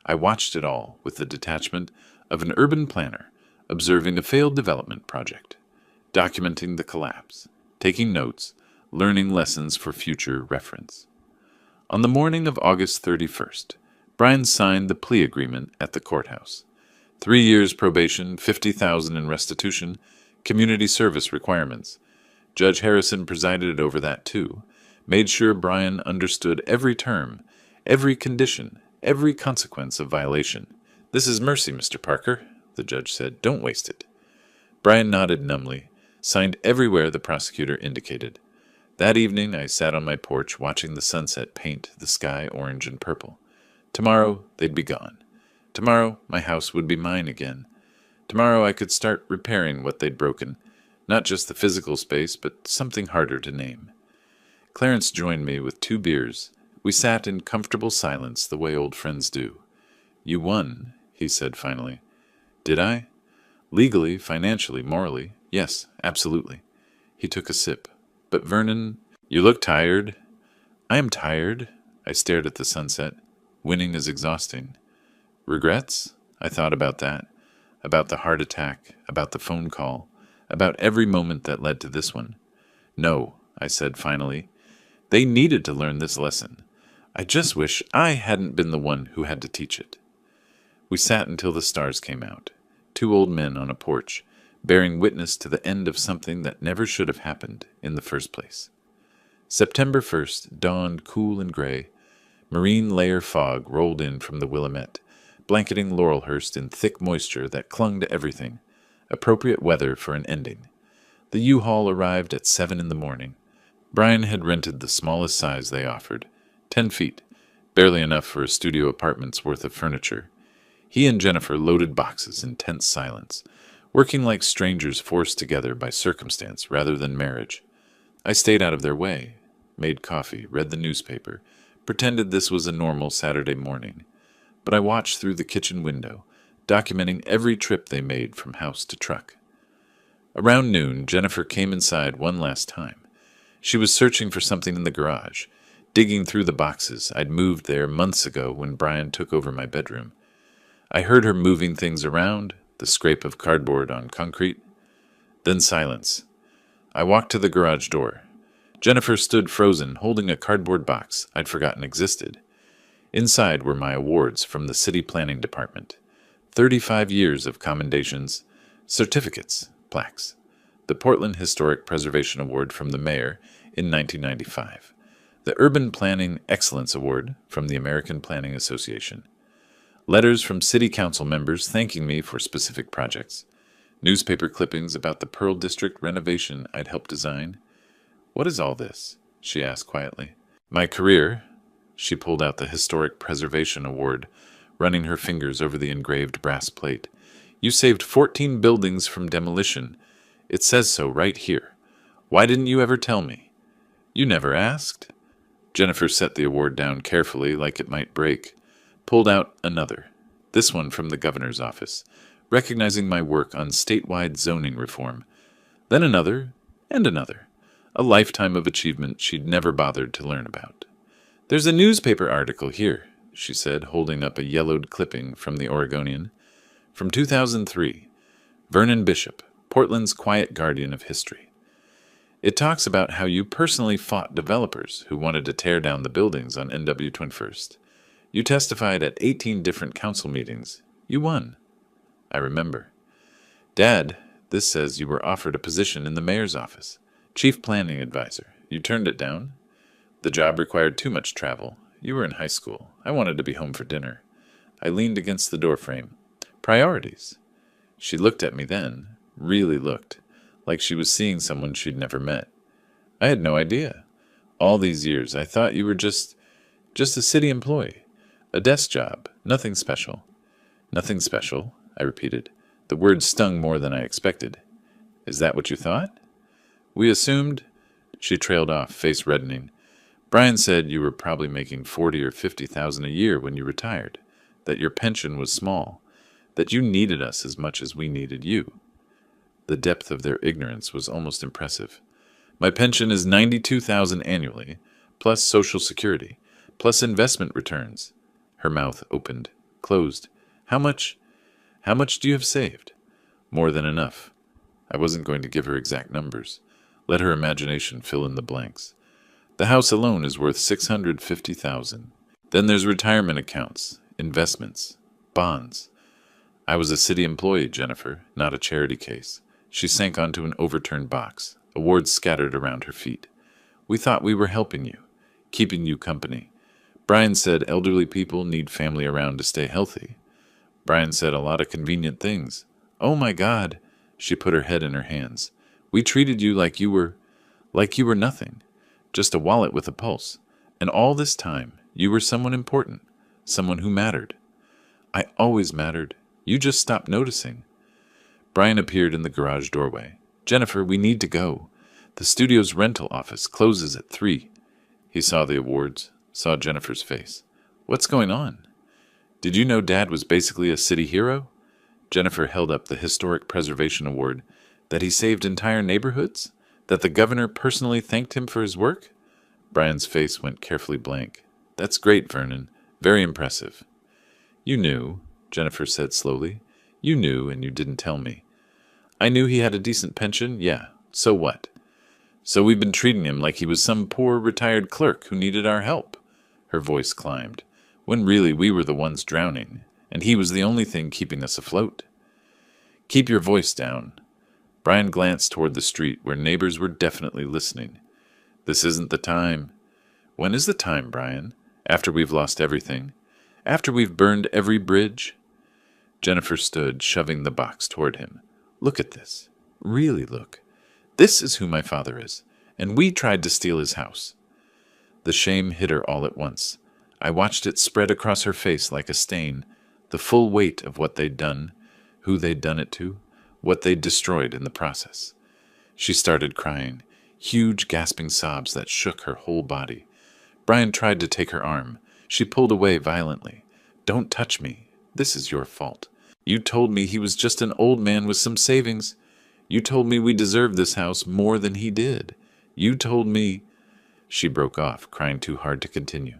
I watched it all with the detachment of an urban planner observing a failed development project, documenting the collapse, taking notes, learning lessons for future reference. On the morning of August 31st, Brian signed the plea agreement at the courthouse. 3 years probation, $50,000 in restitution, community service requirements. Judge Harrison presided over that too, made sure Brian understood every term, every condition, every consequence of violation. "This is mercy, Mr. Parker," the judge said. "Don't waste it." Brian nodded numbly, signed everywhere the prosecutor indicated. That evening I sat on my porch watching the sunset paint the sky orange and purple. Tomorrow they'd be gone. Tomorrow my house would be mine again. Tomorrow I could start repairing what they'd broken, not just the physical space, but something harder to name. Clarence joined me with 2 beers. We sat in comfortable silence the way old friends do. "You won," he said finally. "Did I?" "Legally, financially, morally. Yes, absolutely." He took a sip. "But Vernon, you look tired." "I am tired." I stared at the sunset. Winning is exhausting. Regrets? I thought about that. About the heart attack, about the phone call, about every moment that led to this one. "No," I said finally. "They needed to learn this lesson. I just wish I hadn't been the one who had to teach it." We sat until the stars came out. 2 old men on a porch, bearing witness to the end of something that never should have happened in the first place. September 1st dawned cool and gray. Marine layer fog rolled in from the Willamette, blanketing Laurelhurst in thick moisture that clung to everything. Appropriate weather for an ending. The U-Haul arrived at 7 in the morning. Brian had rented the smallest size they offered, 10 feet, barely enough for a studio apartment's worth of furniture. He and Jennifer loaded boxes in tense silence, working like strangers forced together by circumstance rather than marriage. I stayed out of their way, made coffee, read the newspaper, pretended this was a normal Saturday morning. But I watched through the kitchen window, documenting every trip they made from house to truck. Around noon, Jennifer came inside one last time. She was searching for something in the garage, digging through the boxes I'd moved there months ago when Brian took over my bedroom. I heard her moving things around, the scrape of cardboard on concrete. Then silence. I walked to the garage door. Jennifer stood frozen, holding a cardboard box I'd forgotten existed. Inside were my awards from the city planning department. 35 years of commendations, certificates, plaques. The Portland Historic Preservation Award from the mayor in 1995. The Urban Planning Excellence Award from the American Planning Association. Letters from city council members thanking me for specific projects. Newspaper clippings about the Pearl District renovation I'd helped design. "What is all this?" she asked quietly. "My career." She pulled out the Historic Preservation Award, running her fingers over the engraved brass plate. "You saved 14 buildings from demolition. It says so right here. Why didn't you ever tell me?" "You never asked?" Jennifer set the award down carefully, like it might break. Pulled out another, this one from the governor's office, recognizing my work on statewide zoning reform. Then another, and another. A lifetime of achievement she'd never bothered to learn about. "There's a newspaper article here," she said, holding up a yellowed clipping from the Oregonian. From 2003, Vernon Bishop, Portland's quiet guardian of history. It talks about how you personally fought developers who wanted to tear down the buildings on NW 21st. You testified at 18 different council meetings. You won. I remember. "Dad, this says you were offered a position in the mayor's office. Chief planning advisor. You turned it down? The job required too much travel. You were in high school. I wanted to be home for dinner." I leaned against the doorframe. "Priorities." She looked at me then, really looked, like she was seeing someone she'd never met. I had no idea. All these years I thought you were just a city employee. A desk job. Nothing special. "Nothing special," I repeated. The word stung more than I expected. "Is that what you thought?" "We assumed—" She trailed off, face reddening. "Brian said you were probably making 40 or 50,000 a year when you retired. that your pension was small, that you needed us as much as we needed you. The depth of their ignorance was almost impressive. My pension is $92,000 annually, plus Social Security, plus investment returns. Her mouth opened, closed. How much do you have saved? More than enough. I wasn't going to give her exact numbers. Let her imagination fill in the blanks. The house alone is worth $650,000. Then there's retirement accounts, investments, bonds. I was a city employee, Jennifer, not a charity case. She sank onto an overturned box, awards scattered around her feet. We thought we were helping you, keeping you company. Brian said elderly people need family around to stay healthy. Brian said a lot of convenient things. Oh my God, she put her head in her hands. We treated you like you were nothing, just a wallet with a pulse. And all this time, you were someone important, someone who mattered. I always mattered. You just stopped noticing. Brian appeared in the garage doorway. Jennifer, we need to go. The studio's rental office closes at 3. He saw the awards, saw Jennifer's face. What's going on? Did you know Dad was basically a city hero? Jennifer held up the Historic Preservation Award. That he saved entire neighborhoods? That the governor personally thanked him for his work? Brian's face went carefully blank. That's great, Vernon. Very impressive. You knew, Jennifer said slowly. You knew, and you didn't tell me. I knew he had a decent pension, yeah. So what? So we've been treating him like he was some poor retired clerk who needed our help. Her voice climbed, when really we were the ones drowning, and he was the only thing keeping us afloat. Keep your voice down. Brian glanced toward the street where neighbors were definitely listening. This isn't the time. When is the time, Brian? After we've lost everything? After we've burned every bridge? Jennifer stood, shoving the box toward him. Look at this. Really look. This is who my father is, and we tried to steal his house. The shame hit her all at once. I watched it spread across her face like a stain, the full weight of what they'd done, who they'd done it to, what they'd destroyed in the process. She started crying, huge gasping sobs that shook her whole body. Brian tried to take her arm. She pulled away violently. Don't touch me. This is your fault. You told me he was just an old man with some savings. You told me we deserved this house more than he did. You told me... She broke off, crying too hard to continue.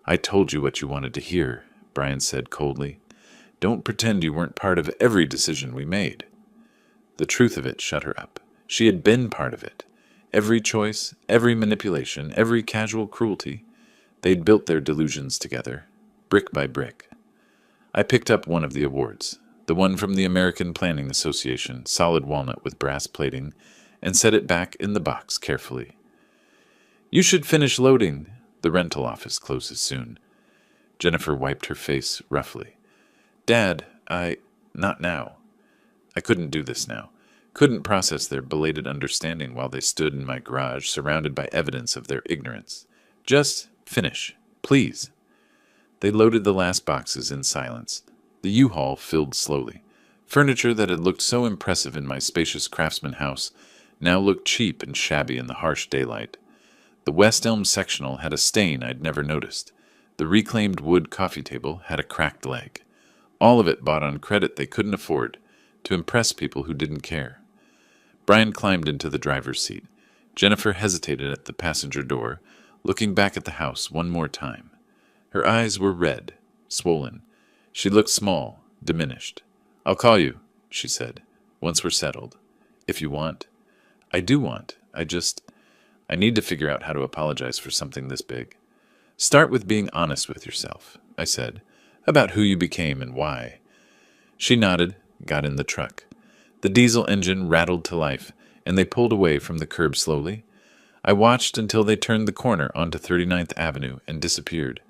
I told you what you wanted to hear, Brian said coldly. Don't pretend you weren't part of every decision we made. The truth of it shut her up. She had been part of it. Every choice, every manipulation, every casual cruelty. They'd built their delusions together, brick by brick. I picked up one of the awards, the one from the American Planning Association, solid walnut with brass plating, and set it back in the box carefully. You should finish loading. The rental office closes soon. Jennifer wiped her face roughly. Dad, not now. I couldn't do this now. Couldn't process their belated understanding while they stood in my garage, surrounded by evidence of their ignorance. Just finish, please. They loaded the last boxes in silence. The U-Haul filled slowly. Furniture that had looked so impressive in my spacious craftsman house now looked cheap and shabby in the harsh daylight. The West Elm sectional had a stain I'd never noticed. The reclaimed wood coffee table had a cracked leg. All of it bought on credit they couldn't afford, to impress people who didn't care. Brian climbed into the driver's seat. Jennifer hesitated at the passenger door, looking back at the house one more time. Her eyes were red, swollen. She looked small, diminished. I'll call you, she said, once we're settled. If you want. I do want. I need to figure out how to apologize for something this big. Start with being honest with yourself, I said, about who you became and why. She nodded, got in the truck. The diesel engine rattled to life, and they pulled away from the curb slowly. I watched until they turned the corner onto 39th Avenue and disappeared.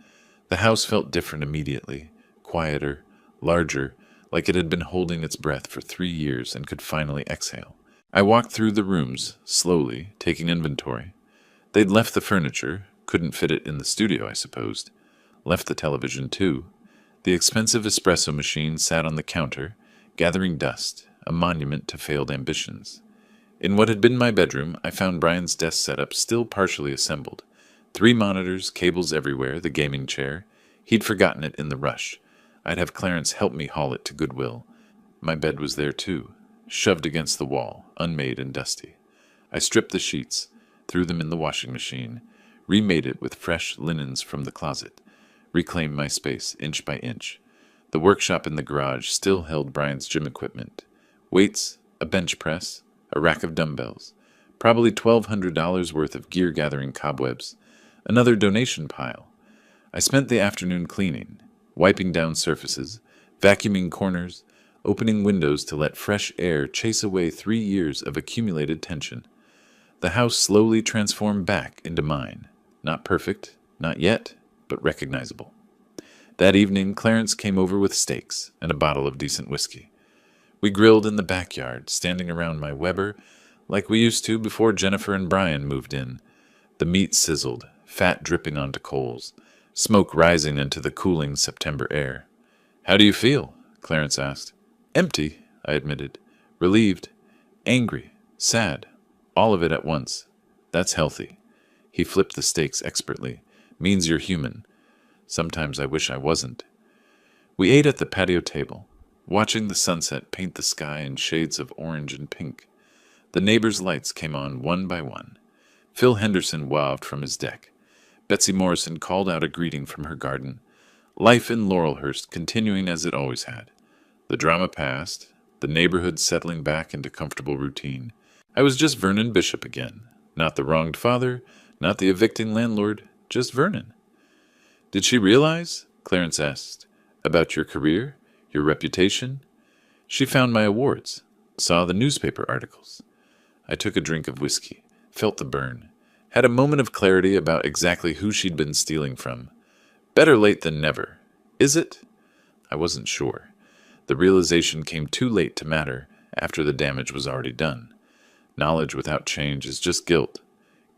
The house felt different immediately, quieter, larger, like it had been holding its breath for 3 years and could finally exhale. I walked through the rooms, slowly, taking inventory. They'd left the furniture, couldn't fit it in the studio, I supposed. Left the television, too. The expensive espresso machine sat on the counter, gathering dust, a monument to failed ambitions. In what had been my bedroom, I found Brian's desk setup still partially assembled. 3 monitors, cables everywhere, the gaming chair. He'd forgotten it in the rush. I'd have Clarence help me haul it to Goodwill. My bed was there too, shoved against the wall, unmade and dusty. I stripped the sheets, threw them in the washing machine, remade it with fresh linens from the closet, reclaimed my space inch by inch. The workshop in the garage still held Brian's gym equipment. Weights, a bench press, a rack of dumbbells, probably $1,200 worth of gear-gathering cobwebs, another donation pile. I spent the afternoon cleaning, wiping down surfaces, vacuuming corners, opening windows to let fresh air chase away 3 years of accumulated tension. The house slowly transformed back into mine. Not perfect, not yet, but recognizable. That evening, Clarence came over with steaks and a bottle of decent whiskey. We grilled in the backyard, standing around my Weber, like we used to before Jennifer and Brian moved in. The meat sizzled, fat dripping onto coals, smoke rising into the cooling September air. "How do you feel?" Clarence asked. "Empty," I admitted. "Relieved, angry, sad, all of it at once. That's healthy." He flipped the steaks expertly. "Means you're human. Sometimes I wish I wasn't." We ate at the patio table, watching the sunset paint the sky in shades of orange and pink. The neighbors' lights came on one by one. Phil Henderson waved from his deck. Betsy Morrison called out a greeting from her garden. Life in Laurelhurst continuing as it always had. The drama passed, the neighborhood settling back into comfortable routine. I was just Vernon Bishop again. Not the wronged father, not the evicting landlord, just Vernon. "Did she realize," Clarence asked, "about your career, your reputation?" "She found my awards, saw the newspaper articles." I took a drink of whiskey, felt the burn, had a moment of clarity about exactly who she'd been stealing from. Better late than never. Is it? I wasn't sure. The realization came too late to matter after the damage was already done. Knowledge without change is just guilt.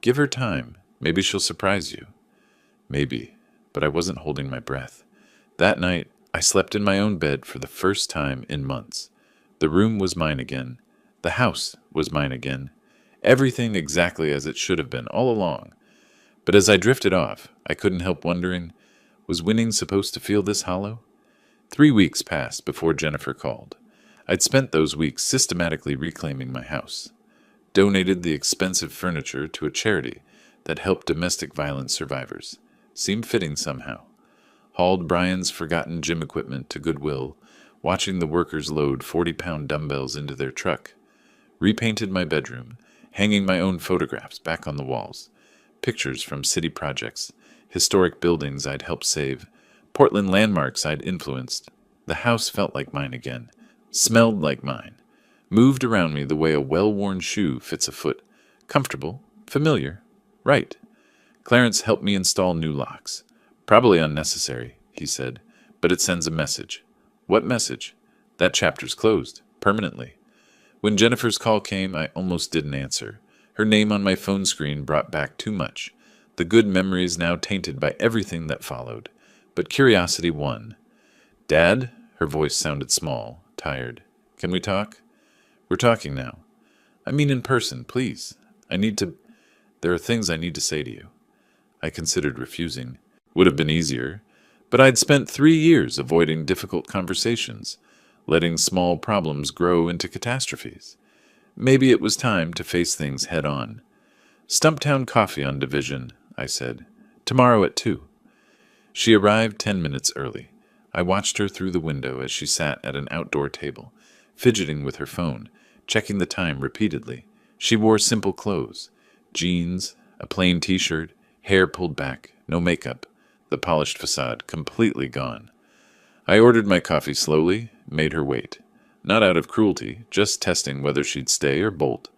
Give her time. Maybe she'll surprise you. Maybe, but I wasn't holding my breath. That night, I slept in my own bed for the first time in months. The room was mine again. The house was mine again. Everything exactly as it should have been all along. But as I drifted off, I couldn't help wondering, was winning supposed to feel this hollow? 3 weeks passed before Jennifer called. I'd spent those weeks systematically reclaiming my house. Donated the expensive furniture to a charity that helped domestic violence survivors. Seemed fitting somehow. Hauled Brian's forgotten gym equipment to Goodwill, watching the workers load 40-pound dumbbells into their truck. Repainted my bedroom, hanging my own photographs back on the walls. Pictures from city projects, historic buildings I'd helped save, Portland landmarks I'd influenced. The house felt like mine again, smelled like mine, moved around me the way a well-worn shoe fits a foot. Comfortable, familiar, right. Clarence helped me install new locks. "Probably unnecessary," he said, "but it sends a message." "What message?" "That chapter's closed, permanently." When Jennifer's call came, I almost didn't answer. Her name on my phone screen brought back too much. The good memories now tainted by everything that followed. But curiosity won. "Dad?" Her voice sounded small, tired. "Can we talk?" "We're talking now." "I mean in person, please. There are things I need to say to you." I considered refusing. Would have been easier. But I'd spent 3 years avoiding difficult conversations, letting small problems grow into catastrophes. Maybe it was time to face things head on. "Stumptown coffee on Division," I said. "Tomorrow at 2. She arrived 10 minutes early. I watched her through the window as she sat at an outdoor table, fidgeting with her phone, checking the time repeatedly. She wore simple clothes. Jeans, a plain t-shirt, hair pulled back, no makeup, the polished facade completely gone. I ordered my coffee slowly, made her wait. Not out of cruelty, just testing whether she'd stay or bolt.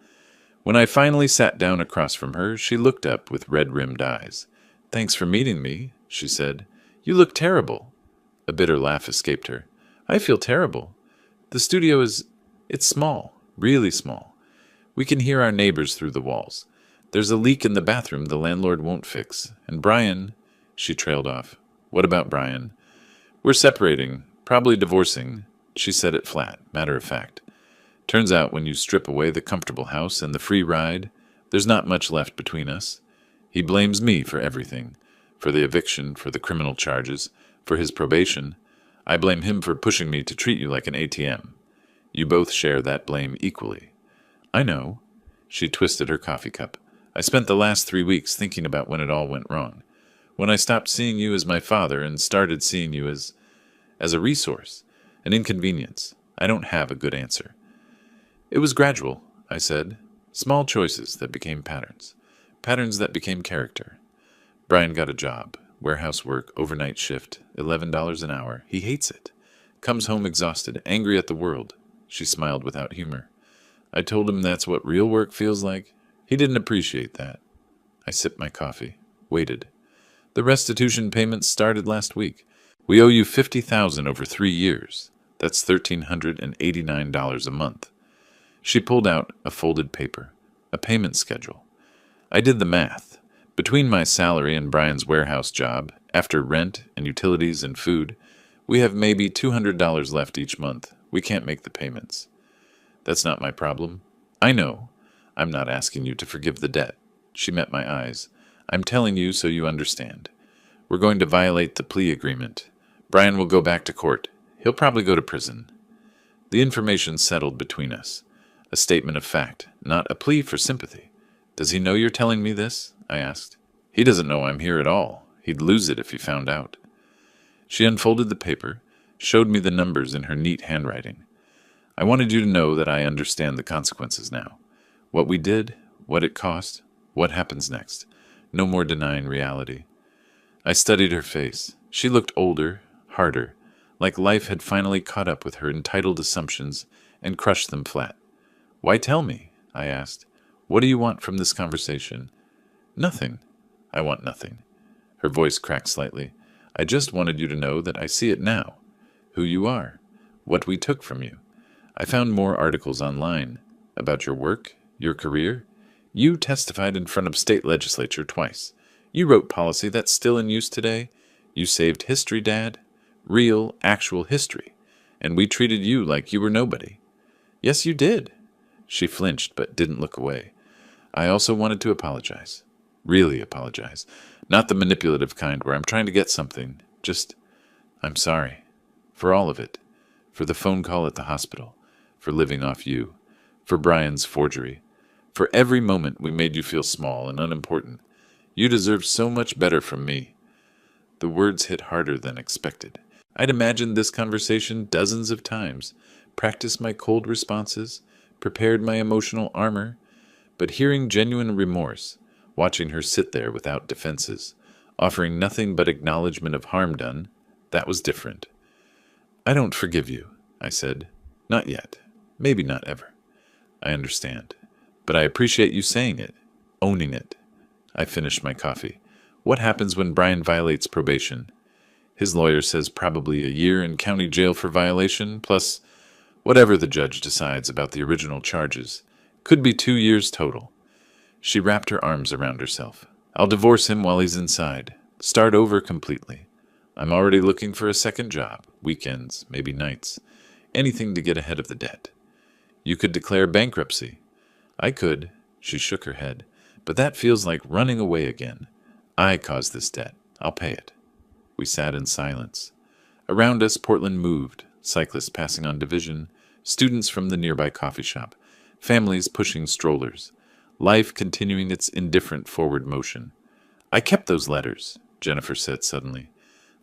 When I finally sat down across from her, she looked up with red-rimmed eyes. "Thanks for meeting me," she said. "You look terrible." A bitter laugh escaped her. "I feel terrible. The studio it's small, really small. We can hear our neighbors through the walls. There's a leak in the bathroom the landlord won't fix. And Brian," she trailed off. "What about Brian?" "We're separating, probably divorcing." She said it flat, matter of fact. "Turns out when you strip away the comfortable house and the free ride, there's not much left between us. He blames me for everything. For the eviction, for the criminal charges, for his probation. I blame him for pushing me to treat you like an ATM. You both share that blame equally. I know. She twisted her coffee cup. I spent the last 3 weeks thinking about when it all went wrong. When I stopped seeing you as my father and started seeing you as a resource, an inconvenience. I don't have a good answer. It was gradual, I said. Small choices that became patterns. Patterns that became character. Brian got a job. Warehouse work, overnight shift, $11 an hour. He hates it. Comes home exhausted, angry at the world. She smiled without humor. I told him that's what real work feels like. He didn't appreciate that. I sipped my coffee. Waited. The restitution payments started last week. We owe you $50,000 over 3 years. That's $1,389 a month. She pulled out a folded paper, a payment schedule. I did the math. Between my salary and Brian's warehouse job, after rent and utilities and food, we have maybe $200 left each month. We can't make the payments. That's not my problem. I know. I'm not asking you to forgive the debt. She met my eyes. I'm telling you so you understand. We're going to violate the plea agreement. Brian will go back to court. He'll probably go to prison. The information settled between us. A statement of fact, not a plea for sympathy. Does he know you're telling me this? I asked. He doesn't know I'm here at all. He'd lose it if he found out. She unfolded the paper, showed me the numbers in her neat handwriting. I wanted you to know that I understand the consequences now. What we did, what it cost, what happens next. No more denying reality. I studied her face. She looked older, harder, like life had finally caught up with her entitled assumptions and crushed them flat. Why tell me? I asked. What do you want from this conversation? Nothing. I want nothing. Her voice cracked slightly. I just wanted you to know that I see it now. Who you are. What we took from you. I found more articles online about your work, your career. You testified in front of state legislature twice. You wrote policy that's still in use today. You saved history, Dad. Real, actual history. And we treated you like you were nobody. Yes, you did. She flinched but didn't look away. I also wanted to apologize. Really apologize. Not the manipulative kind where I'm trying to get something. Just, I'm sorry. For all of it. For the phone call at the hospital. For living off you. For Brian's forgery. For every moment we made you feel small and unimportant. You deserve so much better from me. The words hit harder than expected. I'd imagined this conversation dozens of times, practiced my cold responses, prepared my emotional armor, but hearing genuine remorse, watching her sit there without defenses, offering nothing but acknowledgement of harm done, that was different. I don't forgive you, I said. Not yet. Maybe not ever. I understand. But I appreciate you saying it, owning it. I finished my coffee. What happens when Brian violates probation? His lawyer says probably a year in county jail for violation, plus whatever the judge decides about the original charges. Could be 2 years total. She wrapped her arms around herself. I'll divorce him while he's inside. Start over completely. I'm already looking for a second job. Weekends, maybe nights. Anything to get ahead of the debt. You could declare bankruptcy. I could. She shook her head. But that feels like running away again. I caused this debt. I'll pay it. We sat in silence. Around us, Portland moved, cyclists passing on Division, students from the nearby coffee shop, families pushing strollers, life continuing its indifferent forward motion. I kept those letters, Jennifer said suddenly.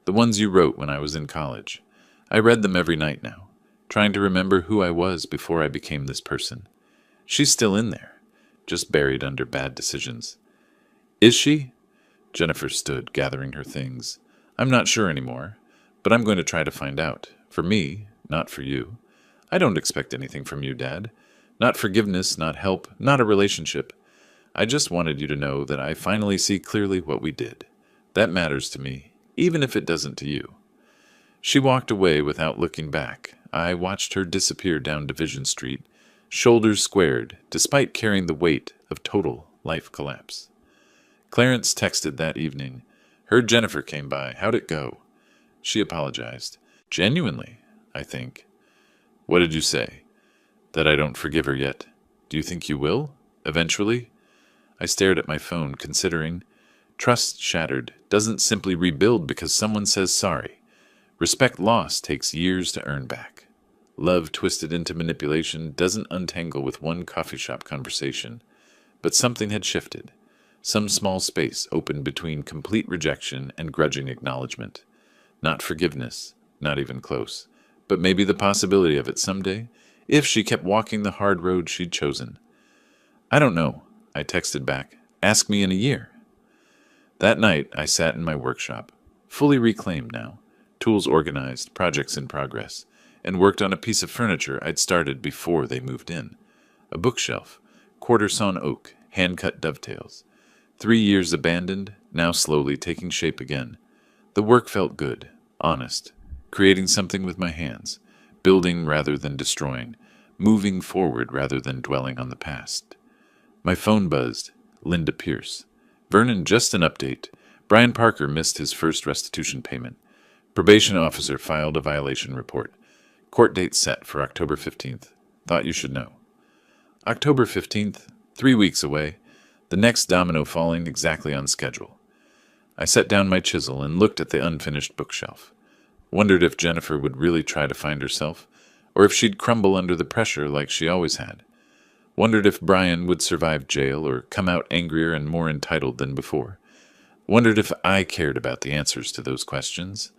The ones you wrote when I was in college. I read them every night now, trying to remember who I was before I became this person. She's still in there, just buried under bad decisions. Is she? Jennifer stood, gathering her things. I'm not sure anymore, but I'm going to try to find out. For me, not for you. I don't expect anything from you, Dad. Not forgiveness, not help, not a relationship. I just wanted you to know that I finally see clearly what we did. That matters to me, even if it doesn't to you. She walked away without looking back. I watched her disappear down Division Street, shoulders squared, despite carrying the weight of total life collapse. Clarence texted that evening. Heard Jennifer came by. How'd it go? She apologized. Genuinely, I think. What did you say? That I don't forgive her yet. Do you think you will? Eventually? I stared at my phone, considering. Trust shattered doesn't simply rebuild because someone says sorry. Respect lost takes years to earn back. Love twisted into manipulation doesn't untangle with one coffee shop conversation, but something had shifted. Some small space opened between complete rejection and grudging acknowledgement. Not forgiveness, not even close, but maybe the possibility of it someday, if she kept walking the hard road she'd chosen. I don't know, I texted back. Ask me in a year. That night, I sat in my workshop, fully reclaimed now, tools organized, projects in progress, and worked on a piece of furniture I'd started before they moved in. A bookshelf, quarter-sawn oak, hand-cut dovetails. 3 years abandoned, now slowly taking shape again. The work felt good, honest, creating something with my hands, building rather than destroying, moving forward rather than dwelling on the past. My phone buzzed. Linda Pierce. Vernon, just an update. Brian Parker missed his first restitution payment. Probation officer filed a violation report. Court date set for October 15th. Thought you should know. October 15th, 3 weeks away, the next domino falling exactly on schedule. I set down my chisel and looked at the unfinished bookshelf. Wondered if Jennifer would really try to find herself, or if she'd crumble under the pressure like she always had. Wondered if Brian would survive jail or come out angrier and more entitled than before. Wondered if I cared about the answers to those questions.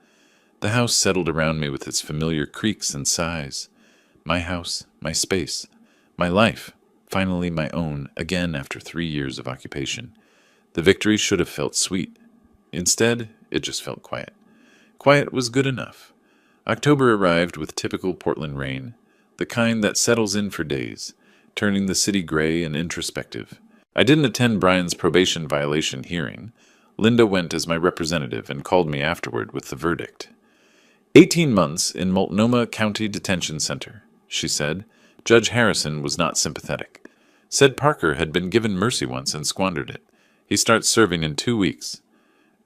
The house settled around me with its familiar creaks and sighs. My house, my space, my life, finally my own, again after 3 years of occupation. The victory should have felt sweet. Instead, it just felt quiet. Quiet was good enough. October arrived with typical Portland rain, the kind that settles in for days, turning the city gray and introspective. I didn't attend Brian's probation violation hearing. Linda went as my representative and called me afterward with the verdict. 18 months in Multnomah County Detention Center, she said. Judge Harrison was not sympathetic. Said Parker had been given mercy once and squandered it. He starts serving in 2 weeks.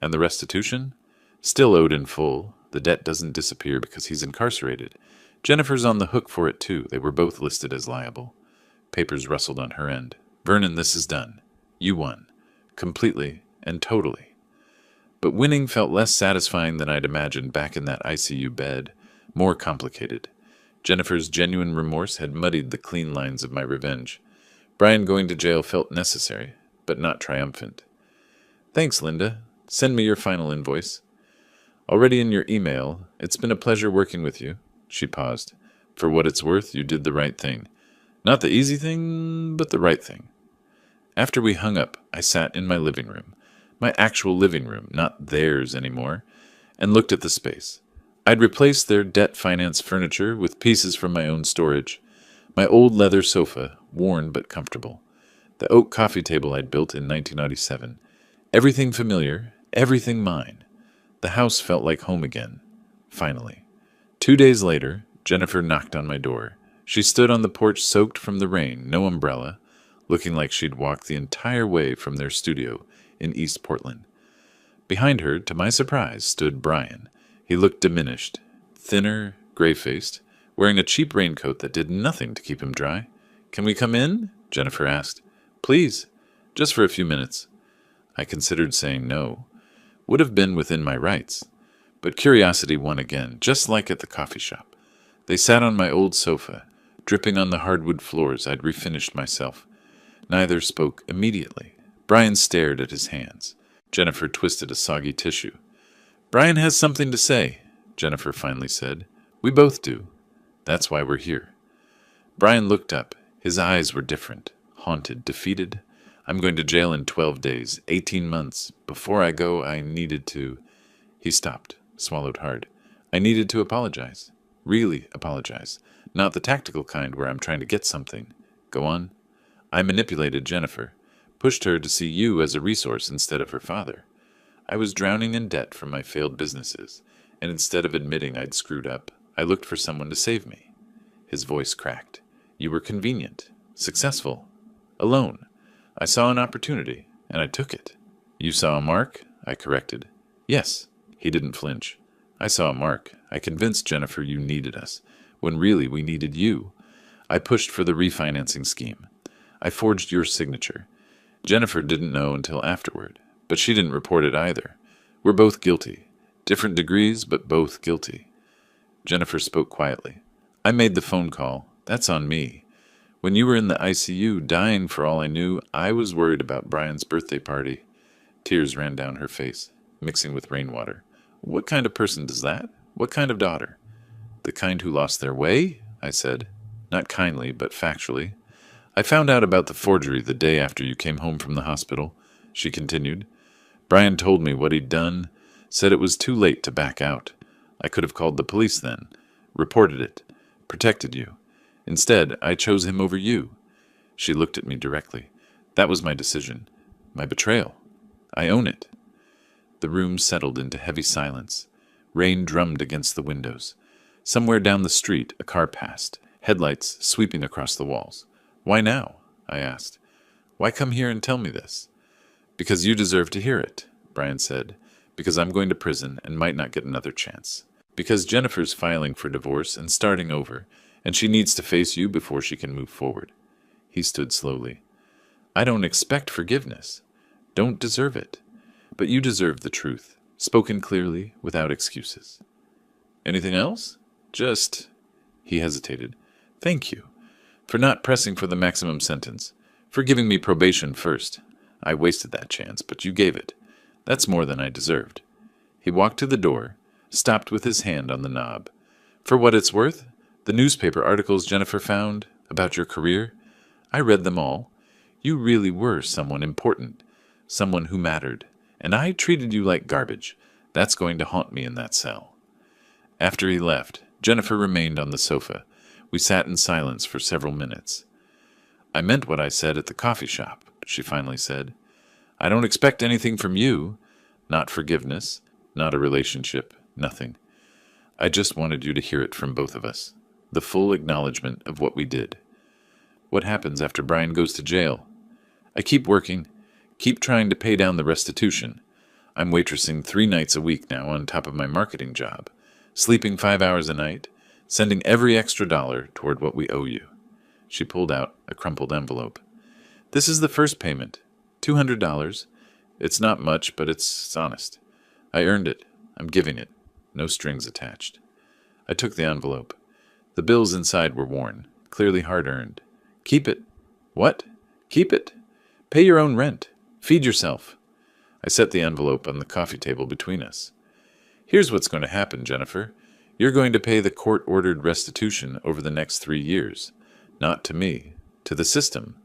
And the restitution? Still owed in full. The debt doesn't disappear because he's incarcerated. Jennifer's on the hook for it too. They were both listed as liable. Papers rustled on her end. Vernon, this is done. You won. Completely and totally. But winning felt less satisfying than I'd imagined back in that ICU bed. More complicated. Jennifer's genuine remorse had muddied the clean lines of my revenge. Brian going to jail felt necessary, but not triumphant. Thanks, Linda. Send me your final invoice. Already in your email. It's been a pleasure working with you. She paused. For what it's worth, you did the right thing. Not the easy thing, but the right thing. After we hung up, I sat in my living room, my actual living room, not theirs anymore, and looked at the space. I'd replaced their debt finance furniture with pieces from my own storage. My old leather sofa, worn but comfortable. The oak coffee table I'd built in 1997. Everything familiar, everything mine. The house felt like home again. Finally. 2 days later, Jennifer knocked on my door. She stood on the porch soaked from the rain, no umbrella, looking like she'd walked the entire way from their studio in East Portland. Behind her, to my surprise, stood Brian. He looked diminished, thinner, gray-faced, wearing a cheap raincoat that did nothing to keep him dry. Can we come in? Jennifer asked. Please, just for a few minutes. I considered saying no. Would have been within my rights. But curiosity won again, just like at the coffee shop. They sat on my old sofa, dripping on the hardwood floors I'd refinished myself. Neither spoke immediately. Brian stared at his hands. Jennifer twisted a soggy tissue. Brian has something to say, Jennifer finally said. We both do. That's why we're here. Brian looked up. His eyes were different, haunted, defeated. I'm going to jail in 12 days, 18 months. Before I go, I needed to... He stopped, swallowed hard. I needed to apologize. Really apologize. Not the tactical kind where I'm trying to get something. Go on. I manipulated Jennifer, pushed her to see you as a resource instead of her father. I was drowning in debt from my failed businesses, and instead of admitting I'd screwed up, I looked for someone to save me. His voice cracked. You were convenient, successful, alone. I saw an opportunity, and I took it. You saw a mark? I corrected. Yes. He didn't flinch. I saw a mark. I convinced Jennifer you needed us, when really we needed you. I pushed for the refinancing scheme. I forged your signature. Jennifer didn't know until afterward, but she didn't report it either. We're both guilty. Different degrees, but both guilty. Jennifer spoke quietly. I made the phone call. That's on me. When you were in the ICU, dying for all I knew, I was worried about Brian's birthday party. Tears ran down her face, mixing with rainwater. What kind of person does that? What kind of daughter? The kind who lost their way? I said. Not kindly, but factually. I found out about the forgery the day after you came home from the hospital, she continued. Brian told me what he'd done, said it was too late to back out. I could have called the police then, reported it, protected you. Instead, I chose him over you. She looked at me directly. That was my decision. My betrayal. I own it. The room settled into heavy silence. Rain drummed against the windows. Somewhere down the street, a car passed, headlights sweeping across the walls. Why now? I asked. Why come here and tell me this? Because you deserve to hear it, Brian said. Because I'm going to prison and might not get another chance. Because Jennifer's filing for divorce and starting over, and she needs to face you before she can move forward. He stood slowly. I don't expect forgiveness. Don't deserve it. But you deserve the truth, spoken clearly, without excuses. Anything else? Just... He hesitated. Thank you. For not pressing for the maximum sentence. For giving me probation first. I wasted that chance, but you gave it. That's more than I deserved. He walked to the door, stopped with his hand on the knob. For what it's worth, the newspaper articles Jennifer found about your career, I read them all. You really were someone important, someone who mattered, and I treated you like garbage. That's going to haunt me in that cell. After he left, Jennifer remained on the sofa. We sat in silence for several minutes. I meant what I said at the coffee shop, she finally said. I don't expect anything from you. Not forgiveness, not a relationship, nothing. I just wanted you to hear it from both of us. The full acknowledgement of what we did. What happens after Brian goes to jail? I keep working, keep trying to pay down the restitution. I'm waitressing 3 nights a week now on top of my marketing job, sleeping 5 hours a night, sending every extra dollar toward what we owe you. She pulled out a crumpled envelope. This is the first payment, $200. It's not much, but it's honest. I earned it. I'm giving it. No strings attached. I took the envelope. The bills inside were worn, clearly hard-earned. Keep it. What? Keep it. Pay your own rent. Feed yourself. I set the envelope on the coffee table between us. Here's what's going to happen, Jennifer. You're going to pay the court-ordered restitution over the next 3 years. Not to me. To the system.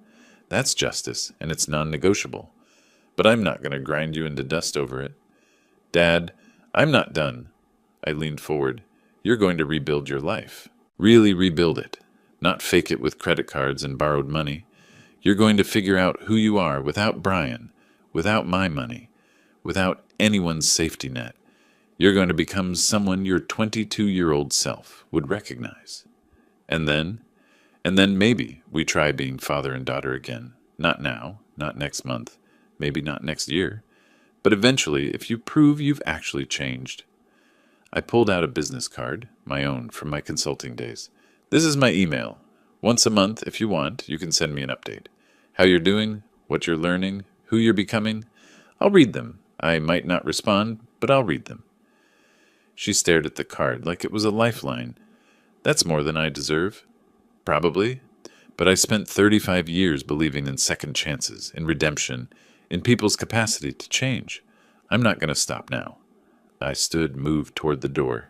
That's justice, and it's non-negotiable. But I'm not going to grind you into dust over it. Dad, I'm not done. I leaned forward. You're going to rebuild your life. Really rebuild it. Not fake it with credit cards and borrowed money. You're going to figure out who you are without Brian, without my money, without anyone's safety net. You're going to become someone your 22-year-old self would recognize. And then maybe we try being father and daughter again. Not now, not next month, maybe not next year. But eventually, if you prove you've actually changed. I pulled out a business card, my own, from my consulting days. This is my email. Once a month, if you want, you can send me an update. How you're doing, what you're learning, who you're becoming. I'll read them. I might not respond, but I'll read them. She stared at the card like it was a lifeline. That's more than I deserve. Probably. But I spent 35 years believing in second chances, in redemption, in people's capacity to change. I'm not going to stop now. I stood, moved toward the door.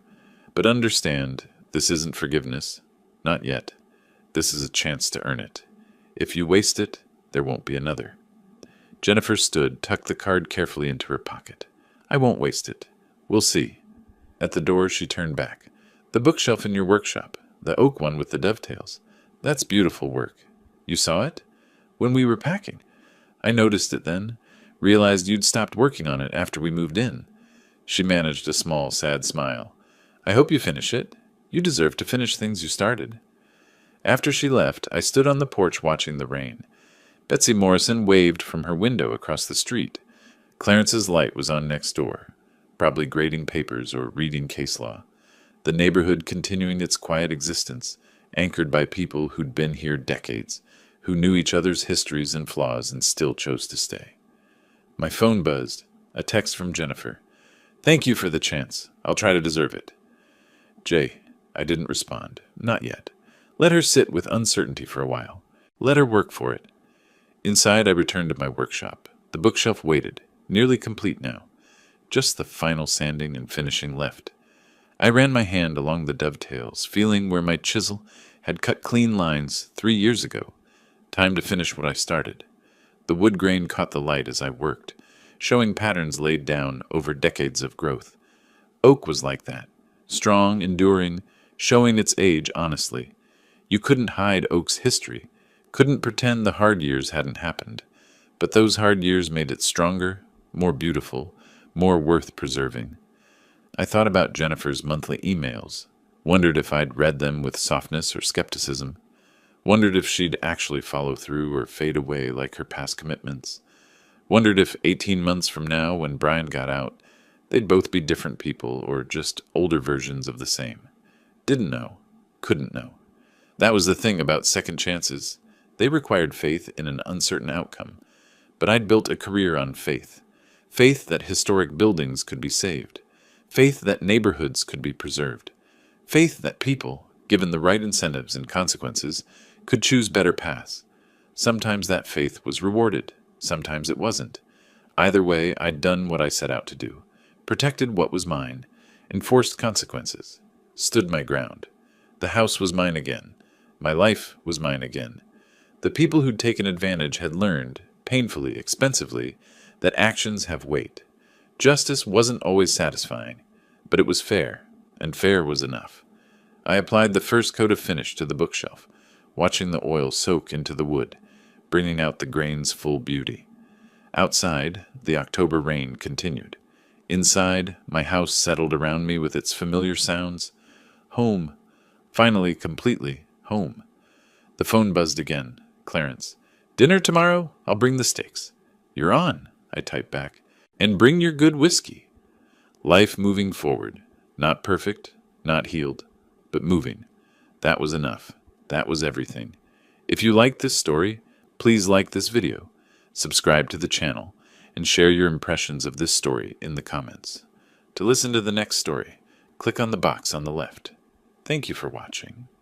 But understand, this isn't forgiveness. Not yet. This is a chance to earn it. If you waste it, there won't be another. Jennifer stood, tucked the card carefully into her pocket. I won't waste it. We'll see. At the door, she turned back. The bookshelf in your workshop, the oak one with the dovetails. That's beautiful work. You saw it? When we were packing. I noticed it then, realized you'd stopped working on it after we moved in. She managed a small, sad smile. I hope you finish it. You deserve to finish things you started. After she left, I stood on the porch watching the rain. Betsy Morrison waved from her window across the street. Clarence's light was on next door, probably grading papers or reading case law. The neighborhood continuing its quiet existence, anchored by people who'd been here decades, who knew each other's histories and flaws and still chose to stay. My phone buzzed, a text from Jennifer. Thank you for the chance. I'll try to deserve it. Jay, I didn't respond. Not yet. Let her sit with uncertainty for a while. Let her work for it. Inside, I returned to my workshop. The bookshelf waited, nearly complete now. Just the final sanding and finishing left. I ran my hand along the dovetails, feeling where my chisel had cut clean lines 3 years ago. Time to finish what I started. The wood grain caught the light as I worked, showing patterns laid down over decades of growth. Oak was like that, strong, enduring, showing its age honestly. You couldn't hide oak's history, couldn't pretend the hard years hadn't happened. But those hard years made it stronger, more beautiful, more worth preserving. I thought about Jennifer's monthly emails, wondered if I'd read them with softness or skepticism, wondered if she'd actually follow through or fade away like her past commitments, wondered if 18 months from now, when Brian got out, they'd both be different people or just older versions of the same. Didn't know, couldn't know. That was the thing about second chances. They required faith in an uncertain outcome, but I'd built a career on faith. Faith that historic buildings could be saved. Faith that neighborhoods could be preserved. Faith that people, given the right incentives and consequences, could choose better paths. Sometimes that faith was rewarded. Sometimes it wasn't. Either way, I'd done what I set out to do. Protected what was mine. Enforced consequences. Stood my ground. The house was mine again. My life was mine again. The people who'd taken advantage had learned, painfully, expensively, that actions have weight. Justice wasn't always satisfying, but it was fair, and fair was enough. I applied the first coat of finish to the bookshelf, watching the oil soak into the wood, bringing out the grain's full beauty. Outside, the October rain continued. Inside, my house settled around me with its familiar sounds. Home. Finally, completely home. The phone buzzed again. Clarence. Dinner tomorrow? I'll bring the steaks. You're on, I typed back. And bring your good whiskey. Life moving forward. Not perfect, not healed, but moving. That was enough. That was everything. If you liked this story, please like this video, subscribe to the channel, and share your impressions of this story in the comments. To listen to the next story, click on the box on the left. Thank you for watching.